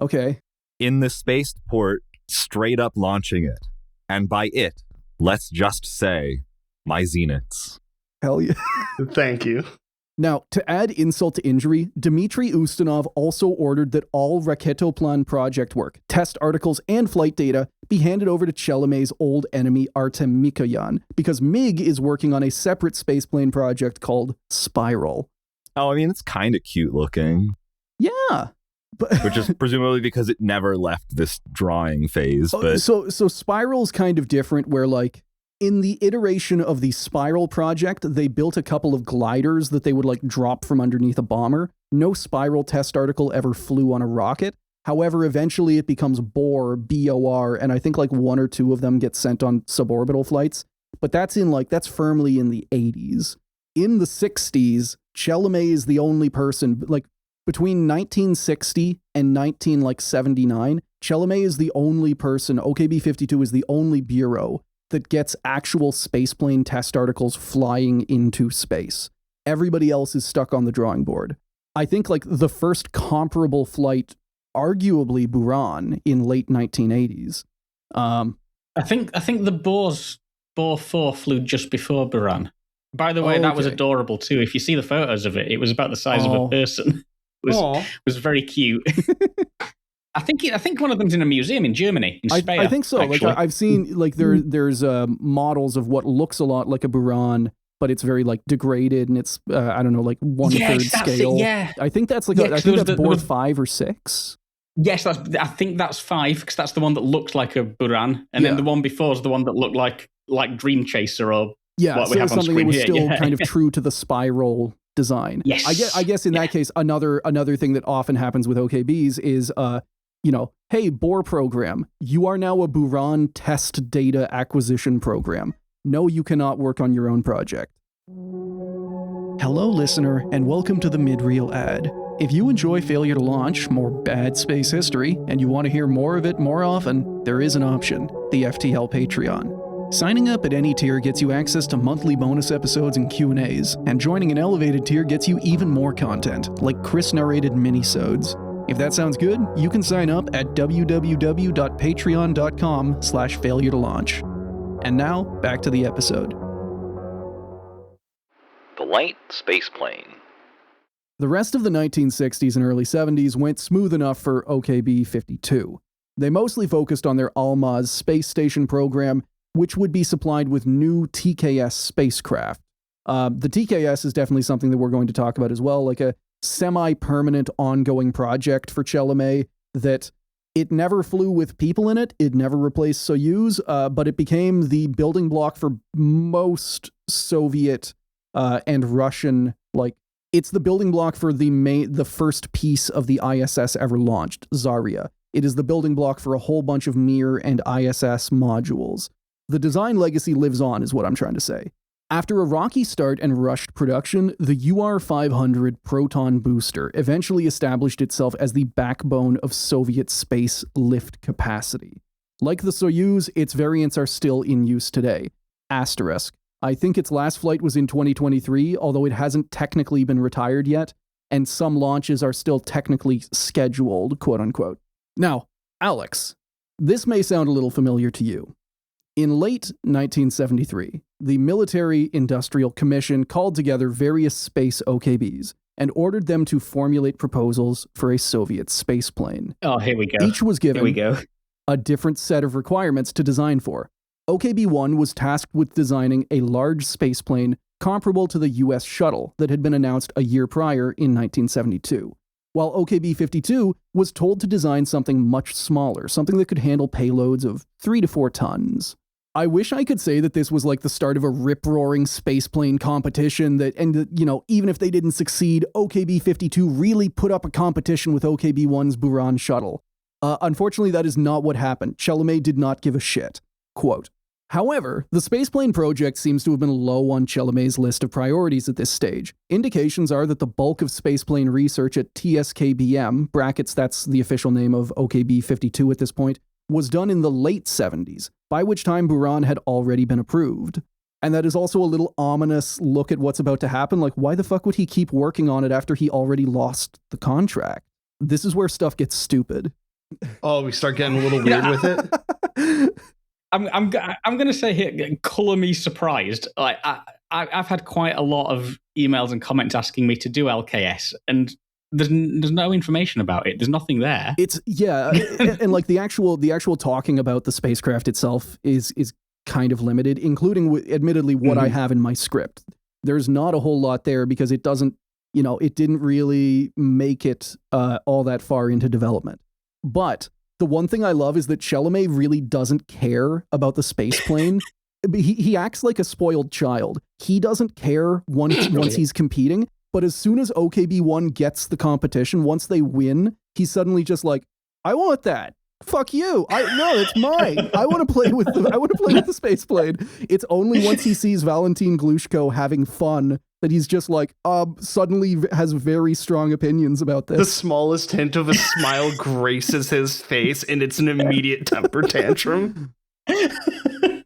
Okay. In the spaceport, straight up launching it. And by it, let's just say, my Zenits. Hell yeah. Thank you. Now, to add insult to injury, Dmitry Ustinov also ordered that all Raketto plan project work, test articles, and flight data be handed over to Chelomey's old enemy Artem Mikoyan, because MiG is working on a separate spaceplane project called Spiral. Oh, I mean, it's kind of cute looking. Yeah. Which is presumably because it never left this drawing phase. But So Spiral's kind of different, where, like, in the iteration of the Spiral project, they built a couple of gliders that they would, like, drop from underneath a bomber. No Spiral test article ever flew on a rocket. However, eventually it becomes BOR, and I think, like, one or two of them get sent on suborbital flights. But that's firmly in the 80s. In the 60s, Chelomey is the only person, like, between 1960 and 1979, Chelomey is the only person, OKB-52 is the only bureau that gets actual spaceplane test articles flying into space. Everybody else is stuck on the drawing board. I think, like, the first comparable flight, arguably Buran, in late 1980s. I think the Boar 4 flew just before Buran. By the way, that was adorable too. If you see the photos of it, it was about the size of a person. It was very cute. I think one of them's in a museum in Germany, in Speyer. I think so. Actually. Like, I've seen, like, there's models of what looks a lot like a Buran, but it's very, like, degraded, and it's I don't know, like 1/3 scale. Yeah, I think that's like I think that's Boar 5 or 6. Yes, I think that's 5, because that's the one that looks like a Buran, and then the one before is the one that looked like Dream Chaser or what we have on screen that was here. still kind of true to the Spiral design. Yes, I guess in that case, another thing that often happens with OKBs is hey, Boar program, you are now a Buran test data acquisition program. No, you cannot work on your own project. Hello, listener, and welcome to the mid-reel ad. If you enjoy Failure to Launch, more bad space history, and you want to hear more of it more often, there is an option, the FTL Patreon. Signing up at any tier gets you access to monthly bonus episodes and Q&As, and joining an elevated tier gets you even more content, like Chris-narrated minisodes. If that sounds good, you can sign up at www.patreon.com/failure to launch. And now, back to the episode. The light spaceplane. The rest of the 1960s and early 70s went smooth enough for OKB-52. They mostly focused on their Almaz space station program, which would be supplied with new TKS spacecraft. The TKS is definitely something that we're going to talk about as well, like a semi-permanent ongoing project for Chelomey that it never flew with people in it. It never replaced Soyuz, but it became the building block for most Soviet and Russian, like, it's the building block for the first piece of the ISS ever launched, Zarya. It is the building block for a whole bunch of Mir and ISS modules. The design legacy lives on, is what I'm trying to say. After a rocky start and rushed production, the UR-500 Proton booster eventually established itself as the backbone of Soviet space lift capacity. Like the Soyuz, its variants are still in use today. Asterisk. I think its last flight was in 2023, although it hasn't technically been retired yet, and some launches are still technically scheduled, quote unquote. Now, Alex, this may sound a little familiar to you. In late 1973, the Military Industrial Commission called together various space OKBs and ordered them to formulate proposals for a Soviet spaceplane. Oh, here we go. Each was given a different set of requirements to design for. OKB-1 was tasked with designing a large spaceplane comparable to the US Shuttle that had been announced a year prior in 1972, while OKB-52 was told to design something much smaller, something that could handle payloads of 3 to 4 tons. I wish I could say that this was like the start of a rip-roaring spaceplane competition even if they didn't succeed, OKB-52 really put up a competition with OKB-1's Buran shuttle. Unfortunately, that is not what happened. Chelomey did not give a shit. Quote, however, the spaceplane project seems to have been low on Chelomey's list of priorities at this stage. Indications are that the bulk of spaceplane research at TSKBM, brackets that's the official name of OKB-52 at this point, was done in the late 70s, by which time Buran had already been approved. And that is also a little ominous look at what's about to happen. Like, why the fuck would he keep working on it after he already lost the contract? This is where stuff gets stupid. Oh, we start getting a little weird with it? I'm going to say here, colour me surprised. Like, I've had quite a lot of emails and comments asking me to do LKS, and there's no information about it. There's nothing there. It's and like the actual talking about the spacecraft itself is kind of limited, including admittedly what I have in my script. There's not a whole lot there because it doesn't, it didn't really make it all that far into development. But the one thing I love is that Chelomey really doesn't care about the spaceplane. He acts like a spoiled child. He doesn't care once he's competing. But as soon as OKB-1 gets the competition, once they win, he's suddenly just like, I want that. Fuck you. No, it's mine. I want to play with the spaceplane. It's only once he sees Valentin Glushko having fun that he's just like, suddenly has very strong opinions about this. The smallest hint of a smile graces his face, and it's an immediate temper tantrum.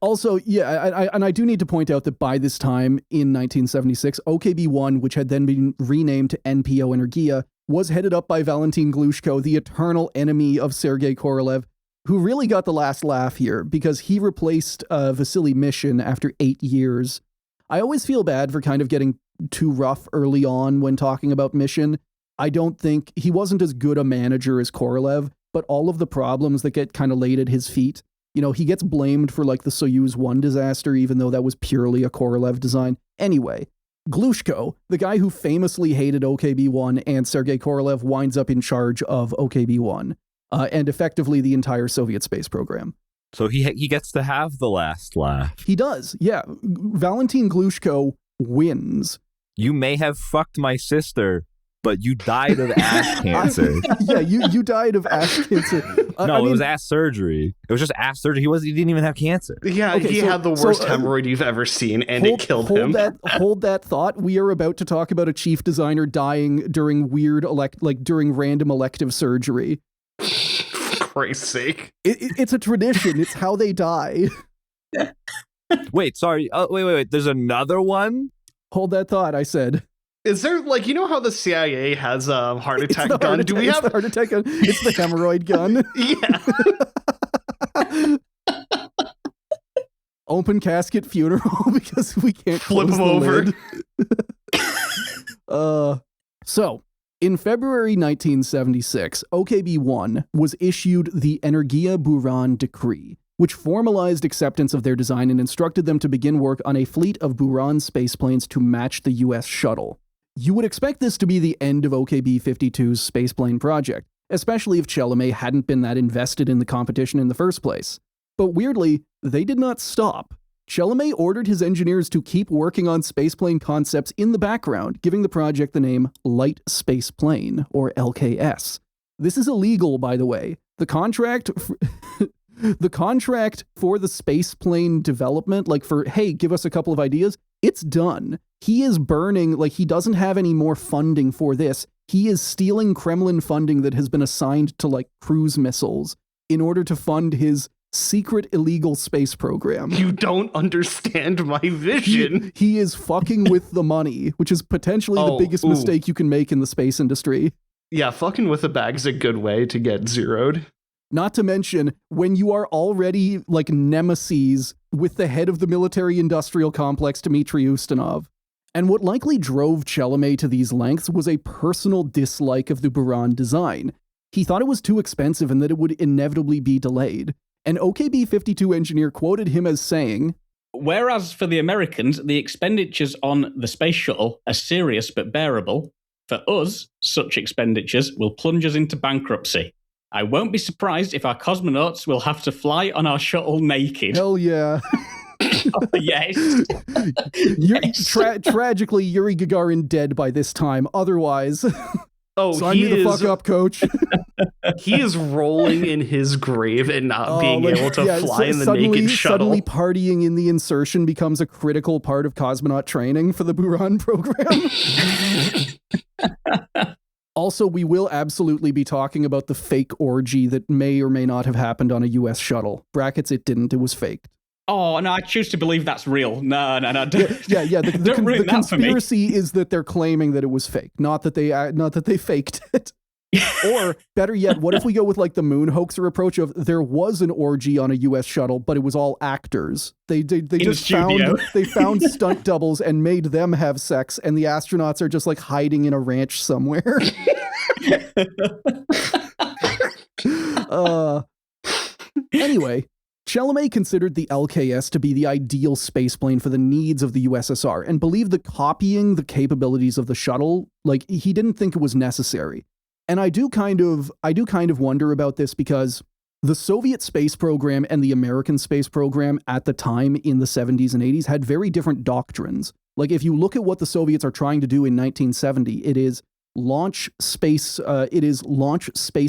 Also, I do need to point out that by this time in 1976, OKB-1, which had then been renamed to NPO Energiya, was headed up by Valentin Glushko, the eternal enemy of Sergei Korolev, who really got the last laugh here because he replaced Vasily Mishin after 8 years. I always feel bad for kind of getting too rough early on when talking about Mishin. I don't think he wasn't as good a manager as Korolev, but all of the problems that get kind of laid at his feet, he gets blamed for like the Soyuz 1 disaster, even though that was purely a Korolev design. Anyway, Glushko, the guy who famously hated OKB-1 and Sergei Korolev, winds up in charge of OKB-1 and effectively the entire Soviet space program. So he gets to have the last laugh. He does, yeah. Valentin Glushko wins. You may have fucked my sister, but you died of ass cancer. Yeah, you died of ass cancer. No, it was ass surgery. It was just ass surgery. He didn't even have cancer. Yeah, okay, he had the worst hemorrhoid you've ever seen, and it killed him. Hold that thought. We are about to talk about a chief designer dying during during random elective surgery. For Christ's sake. It's a tradition. It's how they die. Wait, sorry. Wait. There's another one? Hold that thought, I said. Is there, how the CIA has a heart attack gun? Do we have the heart attack gun? It's the hemorrhoid gun. Yeah. Open casket funeral because we can't flip close him over. So, in February 1976, OKB-1 was issued the Energiya-Buran decree, which formalized acceptance of their design and instructed them to begin work on a fleet of Buran spaceplanes to match the US Shuttle. You would expect this to be the end of OKB-52's spaceplane project, especially if Chelomey hadn't been that invested in the competition in the first place. But weirdly, they did not stop. Chelomey ordered his engineers to keep working on spaceplane concepts in the background, giving the project the name Light Space Plane, or LKS. This is illegal, by the way. The contract The contract for the spaceplane development, like for, hey, give us a couple of ideas, it's done. He is burning, like he doesn't have any more funding for this. He is stealing Kremlin funding that has been assigned to like cruise missiles in order to fund his secret illegal space program. You don't understand my vision. He is fucking with the money, which is potentially the biggest mistake you can make in the space industry. Yeah, fucking with a bag's a good way to get zeroed. Not to mention, when you are already like nemesis with the head of the military-industrial complex, Dmitry Ustinov. And what likely drove Chelomey to these lengths was a personal dislike of the Buran design. He thought it was too expensive and that it would inevitably be delayed. An OKB-52 engineer quoted him as saying, "Whereas for the Americans, the expenditures on the space shuttle are serious but bearable, for us, such expenditures will plunge us into bankruptcy. I won't be surprised if our cosmonauts will have to fly on our shuttle naked." Hell yeah. Oh, yes. Tragically, Yuri Gagarin dead by this time. Otherwise, sign me the fuck up, coach. He is rolling in his grave and not being able to fly in the naked shuttle. Suddenly partying in the insertion becomes a critical part of cosmonaut training for the Buran program. Also, we will absolutely be talking about the fake orgy that may or may not have happened on a US shuttle. Brackets, it didn't. It was faked. Oh, no, I choose to believe that's real. No. Yeah. The conspiracy is that they're claiming that it was fake, not that they faked it. Or better yet, what if we go with like the moon hoaxer approach of there was an orgy on a US shuttle, but it was all actors. They just found stunt doubles and made them have sex, and the astronauts are just like hiding in a ranch somewhere. Anyway, Chelomey considered the LKS to be the ideal spaceplane for the needs of the USSR and believed that copying the capabilities of the shuttle, like he didn't think it was necessary. And I do kind of wonder about this because the Soviet space program and the American space program at the time in the 70s and 80s had very different doctrines. Like if you look at what the Soviets are trying to do in 1970, it is launch space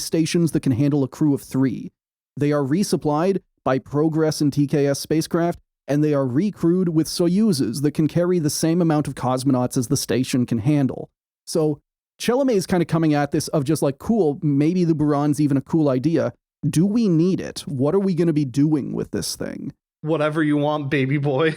stations that can handle a crew of 3. They are resupplied by Progress and TKS spacecraft, and they are recrewed with Soyuzes that can carry the same amount of cosmonauts as the station can handle. So Chelomey is kind of coming at this of just like, cool, maybe the Buran's even a cool idea. Do we need it? What are we going to be doing with this thing? Whatever you want, baby boy.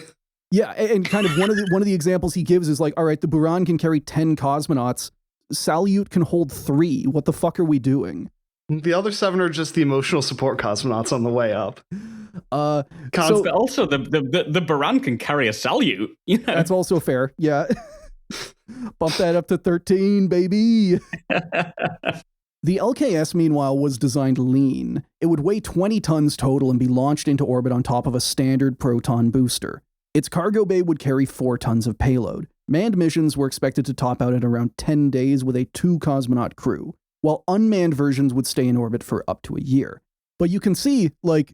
Yeah, and kind of one of the examples he gives is like, all right, the Buran can carry 10 cosmonauts. Salyut can hold 3. What the fuck are we doing? The other 7 are just the emotional support cosmonauts on the way up. But also the Buran can carry a Salyut. You know? That's also fair. Yeah. Bump that up to 13, baby. The LKS, meanwhile, was designed lean. It would weigh 20 tons total and be launched into orbit on top of a standard Proton booster. Its cargo bay would carry 4 tons of payload. Manned missions were expected to top out at around 10 days with a 2-cosmonaut crew, while unmanned versions would stay in orbit for up to a year. But you can see, like,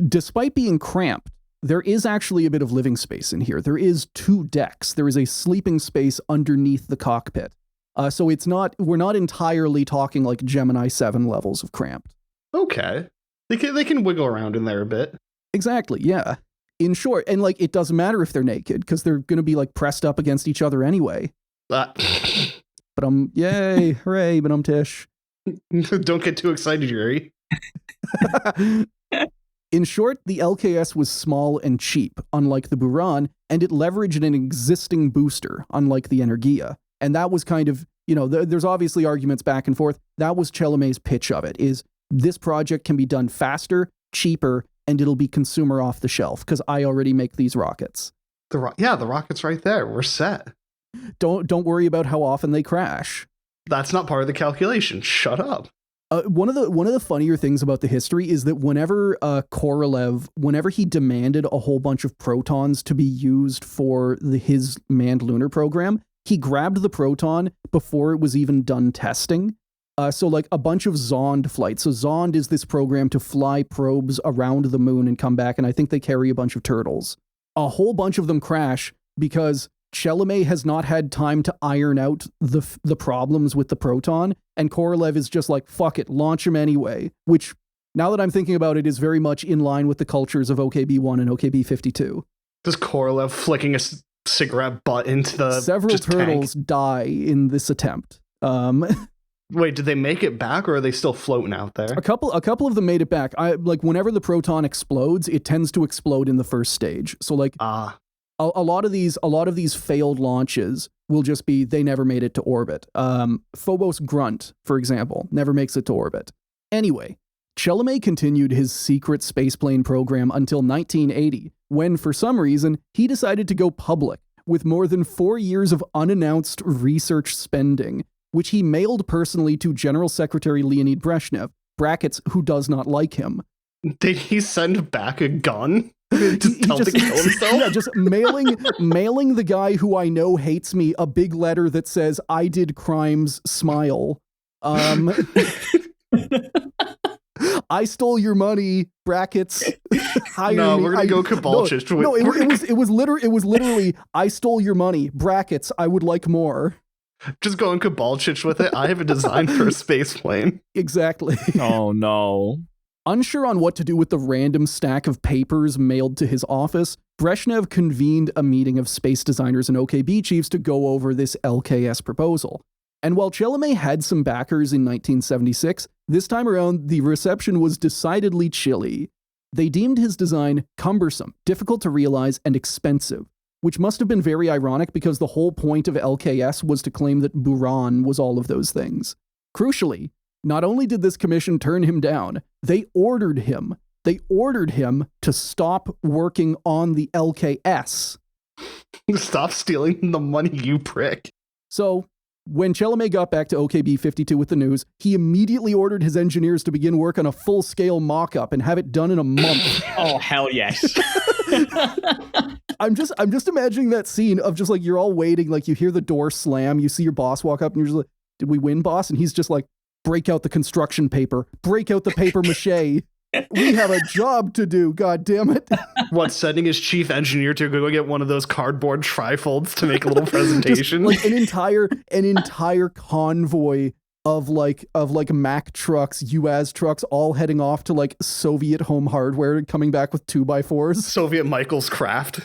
despite being cramped, there is actually a bit of living space in here. There is 2 decks. There is a sleeping space underneath the cockpit. So we're not entirely talking like Gemini 7 levels of cramped. Okay. They can wiggle around in there a bit. Exactly, yeah. In short, and like it doesn't matter if they're naked, because they're going to be like pressed up against each other anyway. But yay, hooray, but tish. Don't get too excited, Yuri. In short, the LKS was small and cheap, unlike the Buran, and it leveraged an existing booster, unlike the Energiya. And that was kind of, there's obviously arguments back and forth. That was Chelomey's pitch of it, is this project can be done faster, cheaper, and it'll be consumer off the shelf, because I already make these rockets. The rocket's right there. We're set. Don't worry about how often they crash. That's not part of the calculation. Shut up. One of the funnier things about the history is that whenever Korolev, whenever he demanded a whole bunch of protons to be used for his manned lunar program, he grabbed the Proton before it was even done testing. So like a bunch of Zond flights. So Zond is this program to fly probes around the moon and come back, and I think they carry a bunch of turtles. A whole bunch of them crash because Chelomey has not had time to iron out the problems with the Proton, and Korolev is just like, fuck it, launch him anyway, which Now that I'm thinking about it, is very much in line with the cultures of OKB-1 and OKB-52. Just Korolev flicking a cigarette butt into the Several turtles die in this attempt. Wait, did they make it back, or are they still floating out there? A couple of them made it back. Whenever the Proton explodes, it tends to explode in the first stage. So a lot of these failed launches will just be they never made it to orbit. Phobos Grunt, for example, never makes it to orbit. Anyway, Chelomey continued his secret spaceplane program until 1980, when for some reason he decided to go public with more than 4 years of unannounced research spending, which he mailed personally to General Secretary Leonid Brezhnev, brackets, who does not like him. Did he send back a gun? To kill himself? Yeah, just mailing the guy who I know hates me a big letter that says, "I did crimes, smile." I stole your money, brackets. Hire no, me. we're gonna go Kabalchich. No, it was literally I stole your money, brackets. I would like more. Just going Kabalchich with it. I have a design for a space plane. Exactly. Oh no. Unsure on what to do with the random stack of papers mailed to his office, Brezhnev convened a meeting of space designers and OKB chiefs to go over this LKS proposal. And while Chelomey had some backers in 1976, this time around the reception was decidedly chilly. They deemed his design cumbersome, difficult to realize, and expensive, which must have been very ironic because the whole point of LKS was to claim that Buran was all of those things. Crucially, not only did this commission turn him down, they ordered him to stop working on the LKS. Stop stealing the money, you prick. So, when Chelomey got back to OKB-52 with the news, he immediately ordered his engineers to begin work on a full-scale mock-up and have it done in a month. Oh, hell yes. I'm just imagining that scene of just like, you're all waiting, like you hear the door slam, you see your boss walk up and you're just like, "Did we win, boss?" And he's just like, "Break out the construction paper. Break out the paper mache. We have a job to do, god damn it." What, sending his chief engineer to go get one of those cardboard trifolds to make a little presentation? Just like an entire convoy of Mack trucks, UAZ trucks, all heading off to like Soviet home hardware, coming back with 2x4s. Soviet Michael's craft.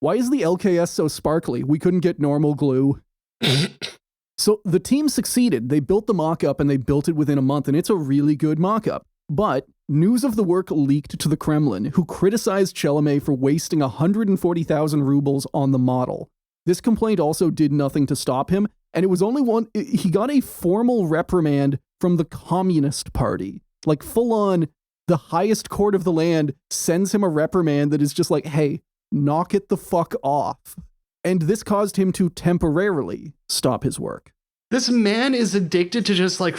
Why is the LKS so sparkly? We couldn't get normal glue. So the team succeeded. They built the mock-up and they built it within a month, and it's a really good mock-up. But news of the work leaked to the Kremlin, who criticized Chelomey for wasting 140,000 rubles on the model. This complaint also did nothing to stop him, and it was only he got a formal reprimand from the Communist Party. Like, full on, the highest court of the land sends him a reprimand that is just like, hey, knock it the fuck off. And this caused him to temporarily stop his work. This man is addicted to just like,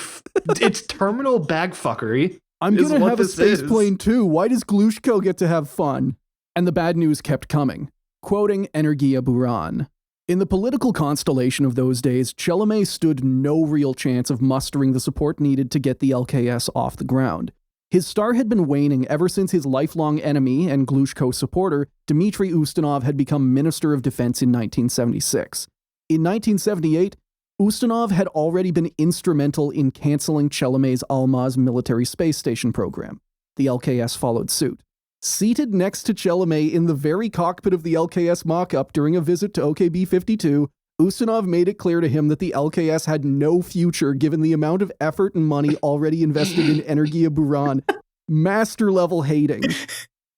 it's terminal bag fuckery. I'm going to have a space plane too. Why does Glushko get to have fun? And the bad news kept coming. Quoting Energiya-Buran. In the political constellation of those days, Chelomey stood no real chance of mustering the support needed to get the LKS off the ground. His star had been waning ever since his lifelong enemy and Glushko supporter, Dmitry Ustinov, had become Minister of Defense in 1976. In 1978, Ustinov had already been instrumental in canceling Chelomey's Almaz military space station program. The LKS followed suit. Seated next to Chelomey in the very cockpit of the LKS mock-up during a visit to OKB-52, Ustinov made it clear to him that the LKS had no future given the amount of effort and money already invested in Energiya-Buran. Master-level hating.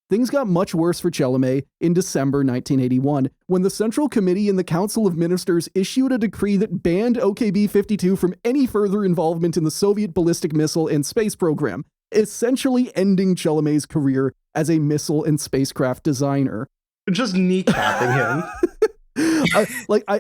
Things got much worse for Chelomey in December 1981, when the Central Committee and the Council of Ministers issued a decree that banned OKB-52 from any further involvement in the Soviet ballistic missile and space program, essentially ending Chelomey's career as a missile and spacecraft designer. Just kneecapping him.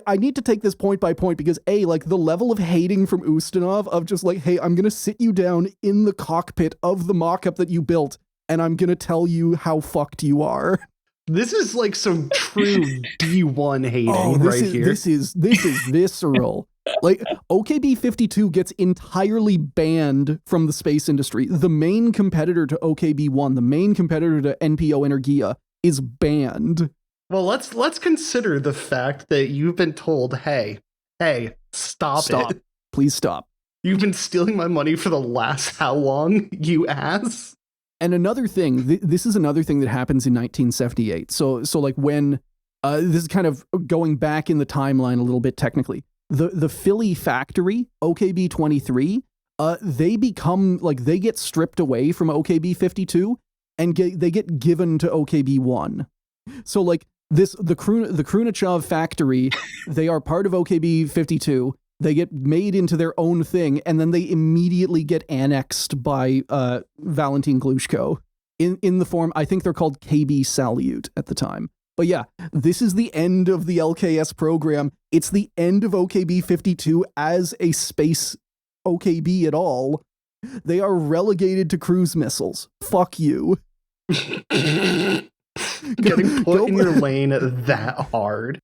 I need to take this point by point because the level of hating from Ustinov of just like, hey, I'm going to sit you down in the cockpit of the mock-up that you built and I'm going to tell you how fucked you are. This is like some true D1 hating here. This is visceral. Like, OKB-52 gets entirely banned from the space industry. The main competitor to OKB-1, the main competitor to NPO Energiya, is banned. Well, let's consider the fact that you've been told, hey, stop it. Please stop. You've been stealing my money for the last how long, you ass? And another thing, this is another thing that happens in 1978. So like when, this is kind of going back in the timeline a little bit technically. The Philly factory, OKB-23, they become, like, they get stripped away from OKB-52 and they get given to OKB-1. So like the Krunichov factory, they are part of OKB-52. They get made into their own thing, and then they immediately get annexed by Valentin Glushko in the form, I think they're called KB Salyut at the time. But yeah, this is the end of the LKS program. It's the end of OKB-52 as a space OKB at all. They are relegated to cruise missiles. Fuck you. Getting put in your lane that hard.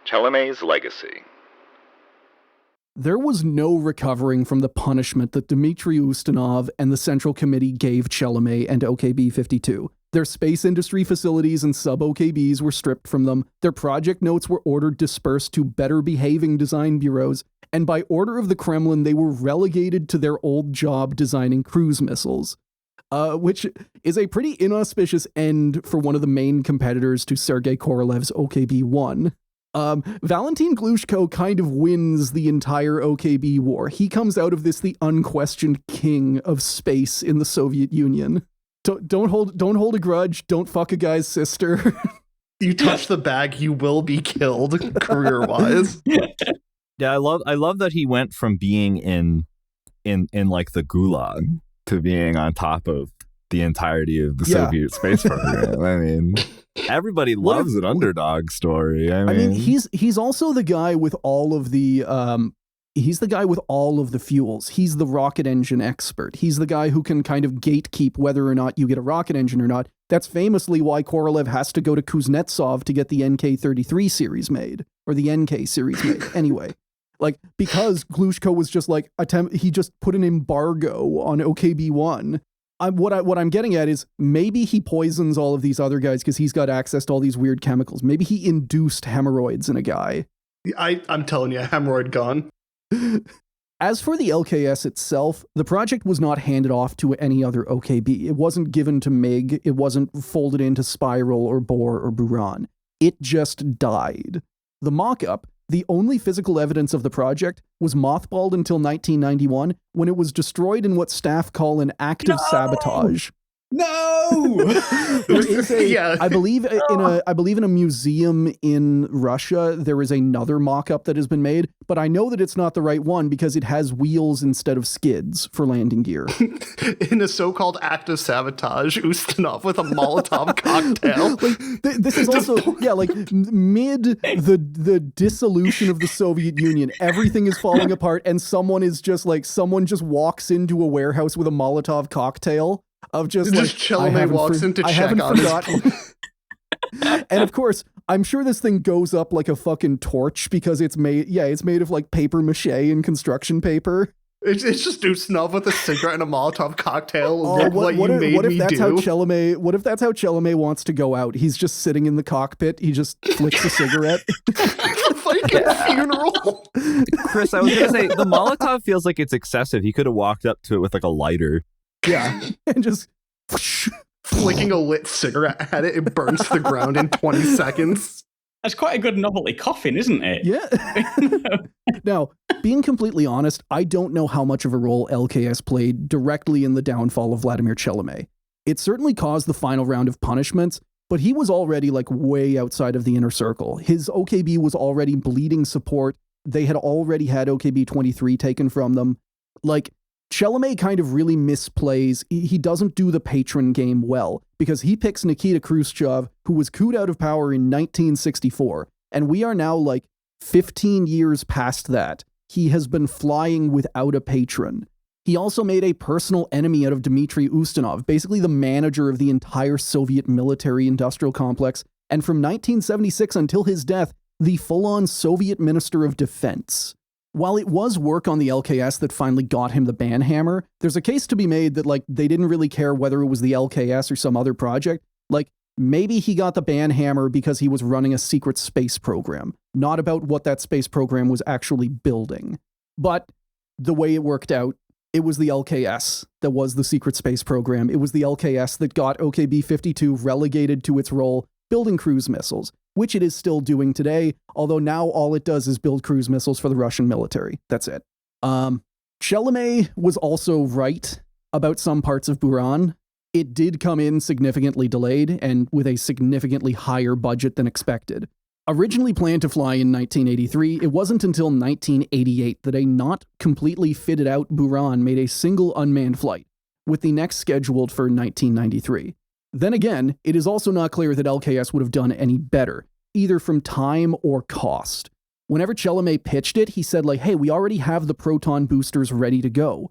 Chelomey's legacy. There was no recovering from the punishment that Dmitry Ustinov and the Central Committee gave Chelomey and OKB-52. Their space industry facilities and sub-OKBs were stripped from them, their project notes were ordered dispersed to better-behaving design bureaus, and by order of the Kremlin, they were relegated to their old job designing cruise missiles. Which is a pretty inauspicious end for one of the main competitors to Sergei Korolev's OKB-1. Valentin Glushko kind of wins the entire OKB war. He comes out of this the unquestioned king of space in the Soviet Union. Don't hold a grudge. Don't fuck a guy's sister. You touch the bag, you will be killed, career-wise. Yeah, I love that he went from being in like the gulag to being on top of the entirety of the Soviet space program. I mean, everybody loves an underdog story. I mean, he's also the guy with all of the fuels. He's the rocket engine expert. He's the guy who can kind of gatekeep whether or not you get a rocket engine or not. That's famously why Korolev has to go to Kuznetsov to get the NK-33 series made, or the NK series made. Anyway, like, because Glushko was just like he just put an embargo on OKB-1. What I'm getting at is maybe he poisons all of these other guys because he's got access to all these weird chemicals. Maybe he induced hemorrhoids in a guy. I'm telling you, hemorrhoid gone. As for the LKS itself, the project was not handed off to any other OKB. It wasn't given to MiG. It wasn't folded into Spiral or Bohr or Buran. It just died. The mock-up, the only physical evidence of the project, was mothballed until 1991 when it was destroyed in what staff call an act of sabotage. No! There is I believe in a museum in Russia, there is another mock-up that has been made, but I know that it's not the right one because it has wheels instead of skids for landing gear. In a so-called act of sabotage, Ustinov with a Molotov cocktail. This is also, mid the dissolution of the Soviet Union, everything is falling apart, and someone just walks into a warehouse with a Molotov cocktail. Of just Chelomey walks into check on his... And of course, I'm sure this thing goes up like a fucking torch because it's made of like paper mache and construction paper. It's just Ustinov with a cigarette and a Molotov cocktail. What if that's how Chelomey wants to go out? He's just sitting in the cockpit. He just flicks a cigarette. It's a fucking funeral. Chris, I was gonna say the Molotov feels like it's excessive. He could have walked up to it with like a lighter. Yeah, and just flicking a lit cigarette at it, it burns to the ground in 20 seconds. That's quite a good novelty coffin, isn't it? Yeah. Now, being completely honest, I don't know how much of a role LKS played directly in the downfall of Vladimir Chelomey. It certainly caused the final round of punishments, but he was already like way outside of the inner circle. His OKB was already bleeding support. They had already had OKB-23 taken from them. Like, Chelomey kind of really misplays. He doesn't do the patron game well because he picks Nikita Khrushchev, who was cooed out of power in 1964. And we are now like 15 years past that. He has been flying without a patron. He also made a personal enemy out of Dmitry Ustinov, basically the manager of the entire Soviet military-industrial complex, and from 1976 until his death, the full-on Soviet Minister of Defense. While it was work on the LKS that finally got him the banhammer, there's a case to be made that, like, they didn't really care whether it was the LKS or some other project. Like, Maybe he got the banhammer because he was running a secret space program, not about what that space program was actually building. But the way it worked out, it was the LKS that was the secret space program. It was the LKS that got OKB-52 relegated to its role building cruise missiles, which it is still doing today, although now all it does is build cruise missiles for the Russian military. That's it. Chelomey was also right about some parts of Buran. It did come in significantly delayed and with a significantly higher budget than expected. Originally planned to fly in 1983, it wasn't until 1988 that a not completely fitted out Buran made a single unmanned flight, with the next scheduled for 1993. Then again, it is also not clear that LKS would have done any better, either from time or cost. Whenever Chelomey pitched it, he said like, hey, we already have the Proton boosters ready to go.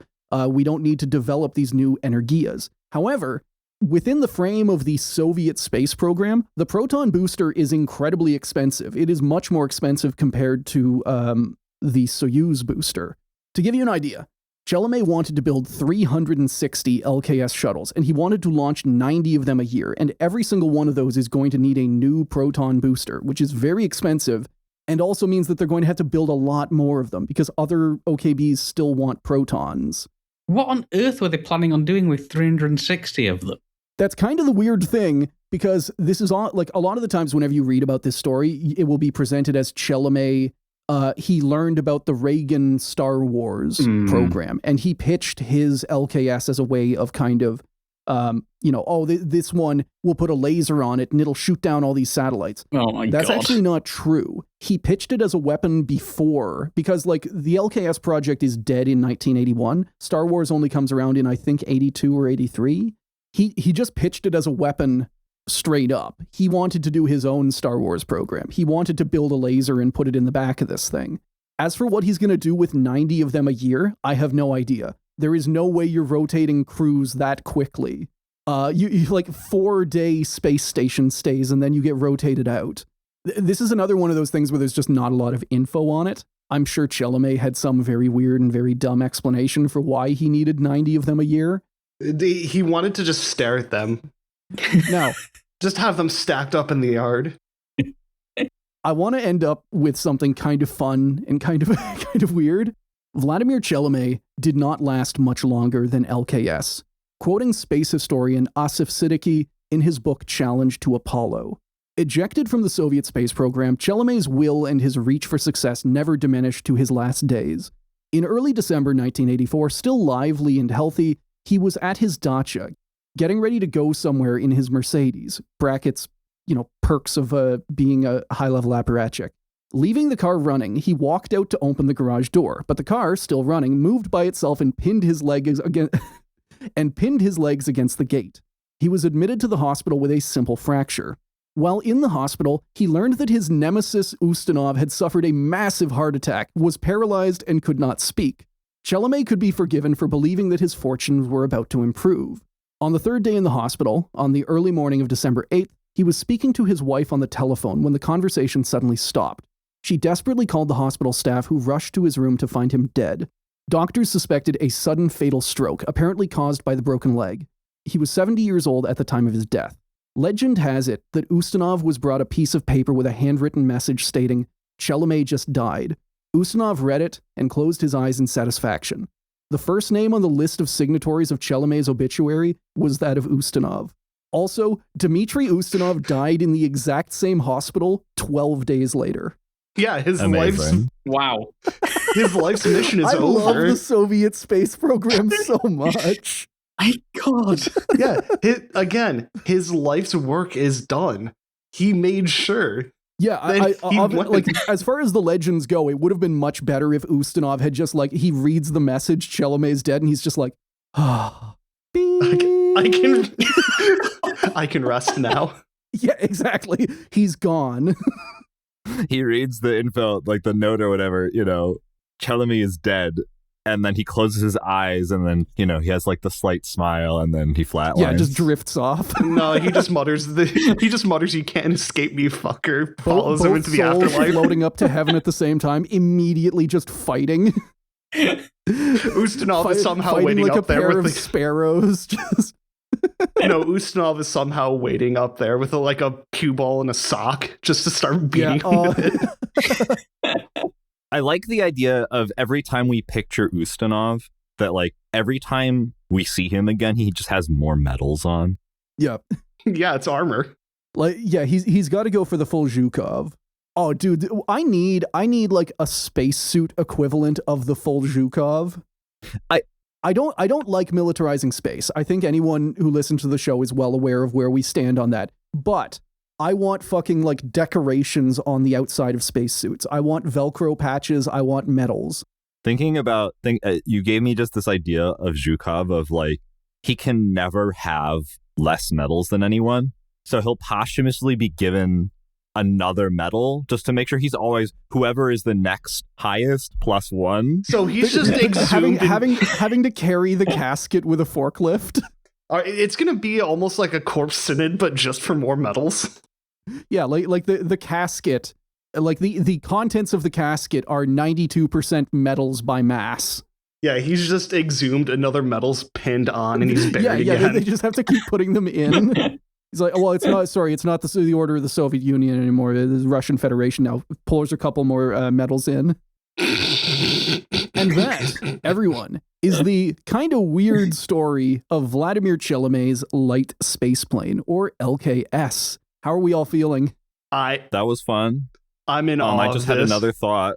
We don't need to develop these new Energiyas. However, within the frame of the Soviet space program, the Proton booster is incredibly expensive. It is much more expensive compared to the Soyuz booster. To give you an idea, Chelomey wanted to build 360 LKS shuttles, and he wanted to launch 90 of them a year, and every single one of those is going to need a new Proton booster, which is very expensive, and also means that they're going to have to build a lot more of them, because other OKBs still want Protons. What on earth were they planning on doing with 360 of them? That's kind of the weird thing, because this is all, like, a lot of the times whenever you read about this story, it will be presented as Chelomey, he learned about the Reagan Star Wars program, and he pitched his LKS as a way of kind of, this one, we'll put a laser on it and it'll shoot down all these satellites. Oh my God. That's actually not true. He pitched it as a weapon before, because like the LKS project is dead in 1981. Star Wars only comes around in, I think, 82 or 83. He just pitched it as a weapon straight up. He wanted to do his own Star Wars program. He wanted to build a laser and put it in the back of this thing. As for what he's going to do with 90 of them a year, I have no idea. There is no way you're rotating crews that quickly. You like 4-day space station stays and then you get rotated out. This is another one of those things where there's just not a lot of info on it. I'm sure Chelomey had some very weird and very dumb explanation for why he needed 90 of them a year. He wanted to just stare at them. No. Just have them stacked up in the yard. I want to end up with something kind of fun and kind of weird. Vladimir Chelomey did not last much longer than LKS. Quoting space historian Asif Siddiqui in his book Challenge to Apollo. Ejected from the Soviet space program, Chelomey's will and his reach for success never diminished to his last days. In early December 1984, still lively and healthy, he was at his dacha, getting ready to go somewhere in his Mercedes, brackets, perks of being a high-level apparatchik. Leaving the car running, he walked out to open the garage door, but the car, still running, moved by itself and pinned his legs against the gate. He was admitted to the hospital with a simple fracture. While in the hospital, he learned that his nemesis Ustinov had suffered a massive heart attack, was paralyzed, and could not speak. Chelomey could be forgiven for believing that his fortunes were about to improve. On the third day in the hospital, on the early morning of December 8th, he was speaking to his wife on the telephone when the conversation suddenly stopped. She desperately called the hospital staff, who rushed to his room to find him dead. Doctors suspected a sudden fatal stroke, apparently caused by the broken leg. He was 70 years old at the time of his death. Legend has it that Ustinov was brought a piece of paper with a handwritten message stating, "Chelomey just died." Ustinov read it and closed his eyes in satisfaction. The first name on the list of signatories of Chelomey's obituary was that of Ustinov. Also, Dmitry Ustinov died in the exact same hospital 12 days later. Yeah, his Amazing. life's mission is over. I love the Soviet space program so much. My God. Yeah, his life's work is done. He made sure. Yeah, as far as the legends go, it would have been much better if Ustinov had just he reads the message, Chelomey's dead, and he's just like, I can rest now. Yeah, exactly. He's gone. He reads the info, like the note or whatever, Chelomey is dead. And then he closes his eyes and then, he has the slight smile and then he flatlines. Yeah, just drifts off. No, he just mutters, "You can't escape me, fucker." Follows him into the afterlife. Floating up to heaven at the same time, immediately just fighting. Ustinov is somehow fighting waiting like up there pair with of sparrows. Just Ustinov is somehow waiting up there with a cue ball and a sock just to start beating him with it. I like the idea of every time we picture Ustinov, that like every time we see him again, he just has more medals on. Yeah. Yeah, it's armor. Like, yeah, he's got to go for the full Zhukov. Oh, dude, I need like a spacesuit equivalent of the full Zhukov. I don't like militarizing space. I think anyone who listens to the show is well aware of where we stand on that. But I want fucking like decorations on the outside of spacesuits. I want Velcro patches. I want medals. You gave me just this idea of Zhukov of like, he can never have less medals than anyone. So he'll posthumously be given another medal just to make sure he's always whoever is the next highest +1. So he's just exhumed having to carry the casket with a forklift. It's gonna be almost like a corpse synod, but just for more medals. Yeah, like the casket, like the contents of the casket are 92% medals by mass. Yeah, he's just exhumed, another medal's pinned on, and he's buried again. They just have to keep putting them in. He's like, well, it's not the Order of the Soviet Union anymore. The Russian Federation now. Pulls a couple more medals in. And that, everyone, is the kind of weird story of Vladimir Chelomey's light spaceplane, or LKS. How are we all feeling? That was fun. I'm in awe. I just had another thought.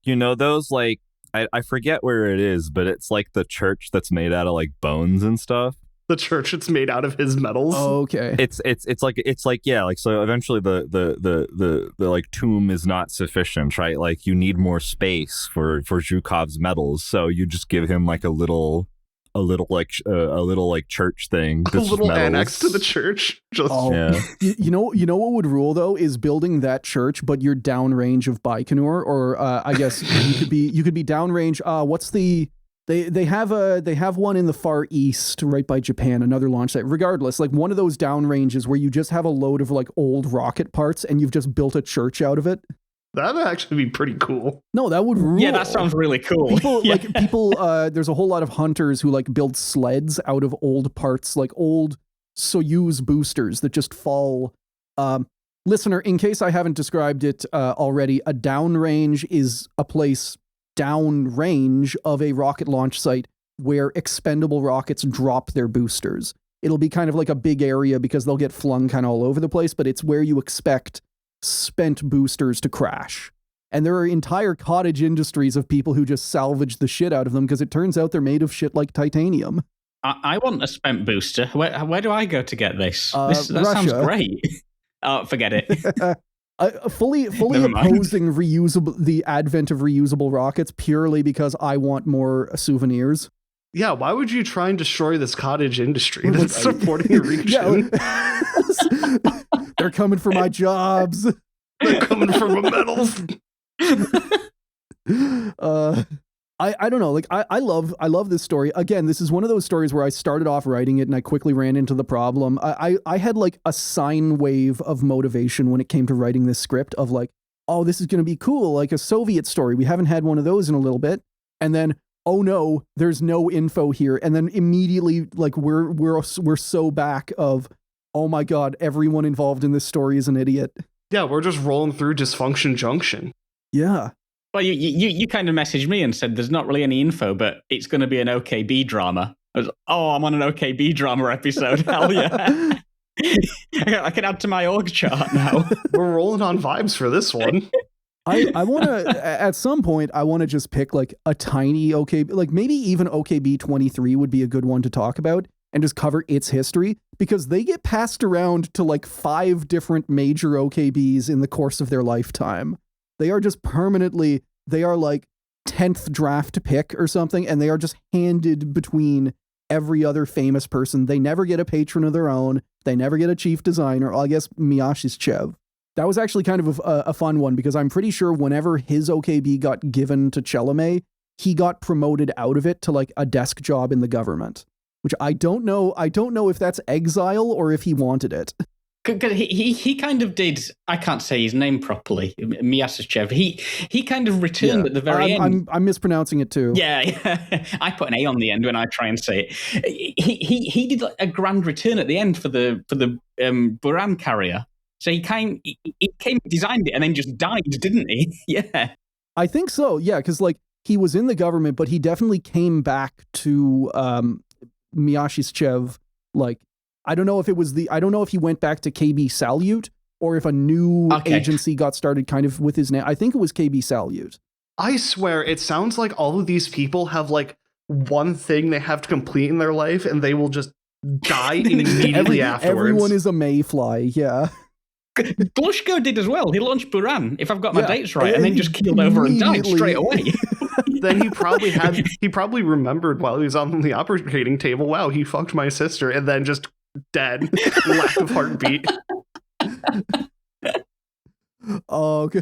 Those like I forget where it is, but it's like the church that's made out of like bones and stuff. The church that's made out of his medals. Oh, okay. It's like yeah, like so eventually the like tomb is not sufficient, right? Like you need more space for Zhukov's medals, so you just give him like a little church thing, a little annex to the church. Yeah. You know what would rule though is building that church, but you're downrange of Baikonur, or I guess you could be downrange. What's the They have one in the Far East, right by Japan, another launch site. Regardless, like one of those downranges where you just have a load of like old rocket parts and you've just built a church out of it. That'd actually be pretty cool. No, that would rule. Yeah, that sounds really cool. People, there's a whole lot of hunters who like build sleds out of old parts, like old Soyuz boosters that just fall. Listener, in case I haven't described it already, a downrange is a place downrange of a rocket launch site where expendable rockets drop their boosters. It'll be kind of like a big area because they'll get flung kind of all over the place, but it's where you expect spent boosters to crash. And there are entire cottage industries of people who just salvage the shit out of them because it turns out they're made of shit like titanium. I want a spent booster. Where do I go to get this? That Russia. Sounds great. Oh, forget it. Fully opposing the advent of reusable rockets purely because I want more souvenirs. Yeah, why would you try and destroy this cottage industry that's supporting your region? They're coming for my jobs. They're coming for my medals. I don't know. Like I love this story. Again, this is one of those stories where I started off writing it and I quickly ran into the problem. I had like a sine wave of motivation when it came to writing this script of like, oh, this is going to be cool, like a Soviet story. We haven't had one of those in a little bit. And then, oh no, there's no info here. And then immediately, like we're so back of, oh my God, everyone involved in this story is an idiot. Yeah, we're just rolling through Dysfunction Junction. Yeah. Well, you kind of messaged me and said there's not really any info, but it's going to be an OKB drama. I was, I'm on an OKB drama episode. Hell yeah. I can add to my org chart now. We're rolling on vibes for this one. I want to, at some point, I want to just pick like a tiny OKB, like maybe even OKB 23 would be a good one to talk about and just cover its history because they get passed around to like 5 different major OKBs in the course of their lifetime. They are just permanently, they are like 10th draft pick or something, and they are just handed between every other famous person. They never get a patron of their own. They never get a chief designer. I guess Miyashi's That was actually kind of a fun one because I'm pretty sure whenever his OKB got given to Chelomey, he got promoted out of it to like a desk job in the government, which I don't know if that's exile or if he wanted it. Because he kind of did. I can't say his name properly. Miyasachev. He kind of returned at the very end. I'm mispronouncing it too. Yeah. I put an A on the end when I try and say it. He did like a grand return at the end for the Buran carrier. So he came, designed it, and then just died, didn't he? Yeah. I think so. Yeah, because like he was in the government, but he definitely came back to Miyasachev. Like, I don't know if he went back to KB Salute or if a new agency got started kind of with his name. I think it was KB Salute. I swear, it sounds like all of these people have like one thing they have to complete in their life, and they will just die immediately afterwards. Everyone is a mayfly. Yeah. Glushko did as well. He launched Buran, if I've got my dates right, and then just keeled over and died straight away. Then he probably remembered while he was on the operating table, wow, he fucked my sister, and then just dead. Lack of heartbeat. Okay.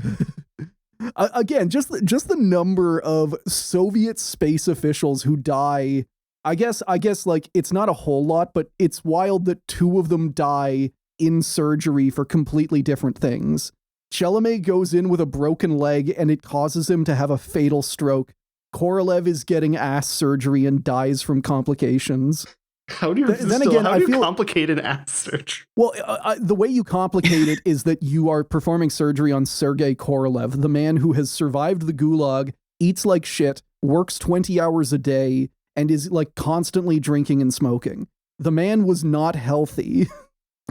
Again, just the number of Soviet space officials who die. I guess like it's not a whole lot, but it's wild that 2 of them die in surgery for completely different things. Chelomey goes in with a broken leg and it causes him to have a fatal stroke. Korolev is getting ass surgery and dies from complications. How do you complicate an ass surgery? Well, the way you complicate it is that you are performing surgery on Sergei Korolev, the man who has survived the gulag, eats like shit, works 20 hours a day, and is like constantly drinking and smoking. The man was not healthy.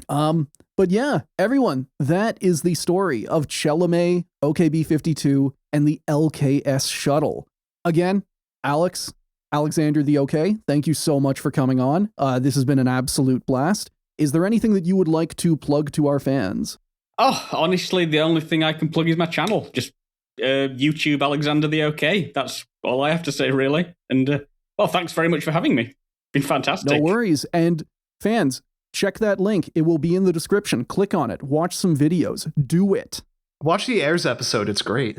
But yeah, everyone, that is the story of Chelomey, OKB-52, and the LKS shuttle. Again, Alexander the OK, thank you so much for coming on. This has been an absolute blast. Is there anything that you would like to plug to our fans? Oh, honestly, the only thing I can plug is my channel. Just YouTube Alexander the OK. That's all I have to say, really. And, well, thanks very much for having me. Been fantastic. No worries. And fans, check that link. It will be in the description. Click on it. Watch some videos. Do it. Watch the Airs episode. It's great.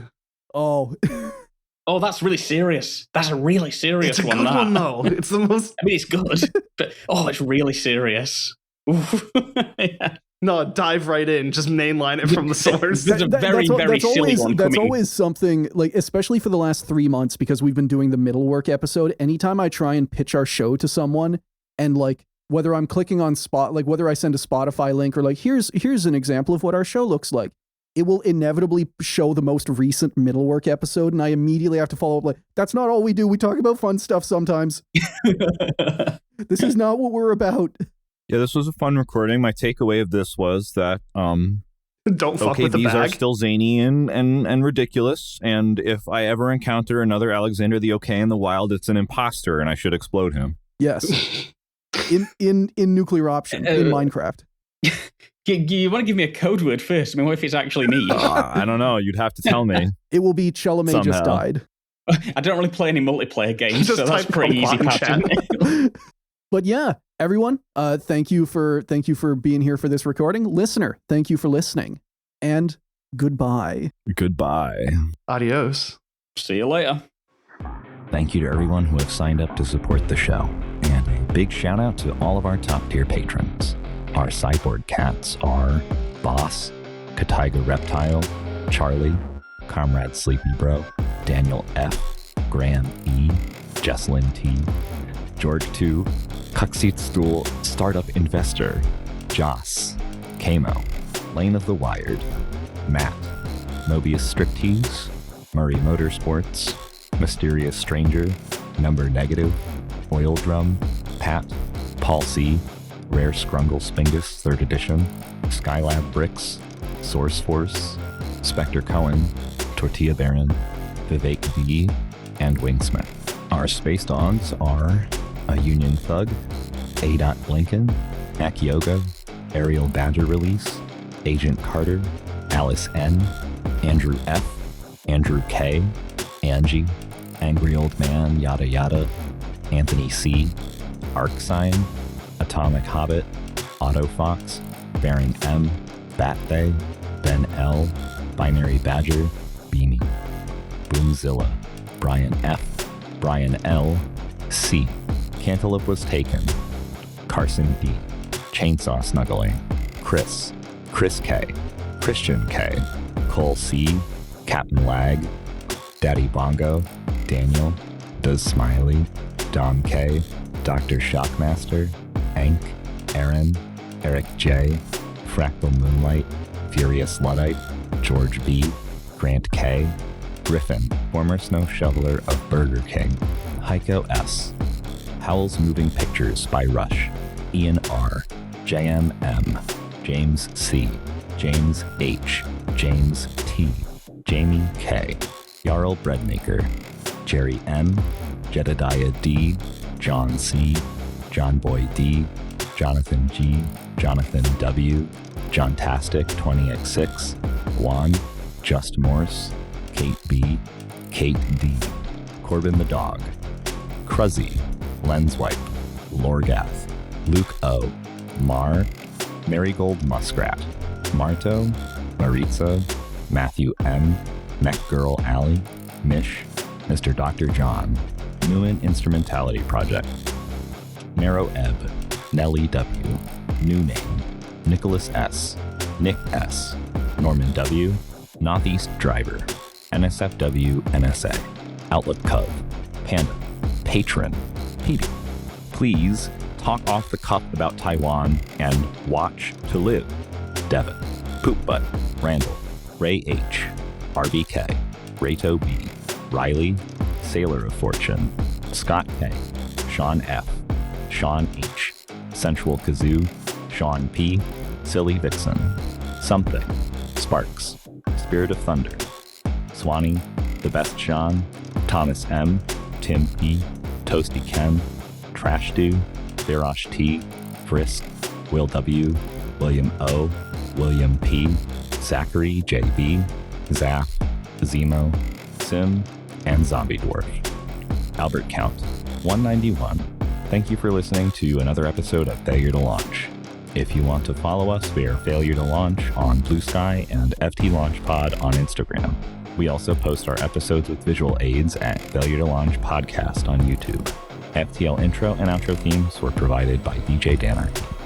Oh. Oh, that's really serious. That's a really serious one. It's a good one, though. It's the most... I mean, it's good, but, it's really serious. Yeah. No, dive right in. Just mainline it from the source. There's a very silly one coming. That's always something, like, especially for the last 3 months, because we've been doing the middle work episode. Anytime I try and pitch our show to someone, and, like, whether I'm clicking on whether I send a Spotify link or, like, here's an example of what our show looks like, it will inevitably show the most recent middle work episode, and I immediately have to follow up like, that's not all we do. We talk about fun stuff sometimes. This is not what we're about. Yeah, this was a fun recording. My takeaway of this was that don't fuck with the bag. These are still zany and ridiculous, and if I ever encounter another Alexander the OK in the wild, it's an imposter, and I should explode him. Yes. in Nuclear Option, in Minecraft. You want to give me a code word first? I mean, what if it's actually me? I don't know. You'd have to tell me. It will be Chelomey just died. I don't really play any multiplayer games, so that's pretty easy pattern. But yeah, everyone, thank you for being here for this recording. Listener, thank you for listening. And goodbye. Goodbye. Adios. See you later. Thank you to everyone who has signed up to support the show. And a big shout out to all of our top tier patrons. Our sideboard cats are Boss, Kataiga Reptile, Charlie, Comrade Sleepy Bro, Daniel F, Graham E, Jesslyn T, George 2, Cuckseat Stool, Startup Investor, Joss, Kamo, Lane of the Wired, Matt, Mobius Striptease, Murray Motorsports, Mysterious Stranger, Number Negative, Oil Drum, Pat, Paul C, Rare Scrungle Spingus 3rd Edition, Skylab Bricks, Source Force, Spectre Cohen, Tortilla Baron, Vivek V, and Wingsmith. Our space dogs are a Union Thug, A. Blinken, Akioga, Aerial Badger Release, Agent Carter, Alice N, Andrew F, Andrew K, Angie, Angry Old Man, Yada Yada, Anthony C, Arcsign, Atomic Hobbit, Otto Fox, Baron M, Bat Bay, Ben L, Binary Badger, Beanie, Boomzilla, Brian F, Brian L, C, Cantaloupe Was Taken, Carson D, Chainsaw Snuggling, Chris, Chris K, Christian K, Cole C, Captain Lag, Daddy Bongo, Daniel, Does Smiley, Dom K, Dr. Shockmaster, Ank, Aaron, Eric J, Fractal Moonlight, Furious Luddite, George B, Grant K, Griffin, former snow shoveler of Burger King, Heiko S, Howl's Moving Pictures by Rush, Ian R, JMM, James C, James H, James T, Jamie K, Jarl Breadmaker, Jerry M, Jedediah D, John C, John Boy D, Jonathan G, Jonathan W, Johntastic 20x6, Juan, Just Morse, Kate B, Kate D, Corbin the Dog, Cruzzy, Lenswipe, Lorgath, Luke O, Mar, Marigold Muskrat, Marto, Maritza, Matthew M, Mech Girl Alley, Mish, Mr. Dr. John, Newman Instrumentality Project, Narrow Ebb, Nelly W, New Name, Nicholas S, Nick S, Norman W, Northeast Driver, NSFW NSA, Outlook Cove, Panda, Patron, Petey. Please talk off the cuff about Taiwan and watch to live. Devin, Poop Butt, Randall, Ray H, RBK, Rato B, Riley, Sailor of Fortune, Scott K, Sean F, Sean H, Sensual Kazoo, Sean P, Silly Vixen, Something, Sparks, Spirit of Thunder, Swanee, The Best Sean, Thomas M, Tim P, Toasty Ken, Trash Do, Birosh T, Frisk, Will W, William O, William P, Zachary JB, Zap, Zemo, Sim, and Zombie Dwarf. Albert Count, 191. Thank you for listening to another episode of Failure to Launch. If you want to follow us, we are Failure to Launch on Blue Sky and FT Launch Pod on Instagram. We also post our episodes with visual aids at Failure to Launch Podcast on YouTube. FTL intro and outro themes were provided by DJ Danarchy.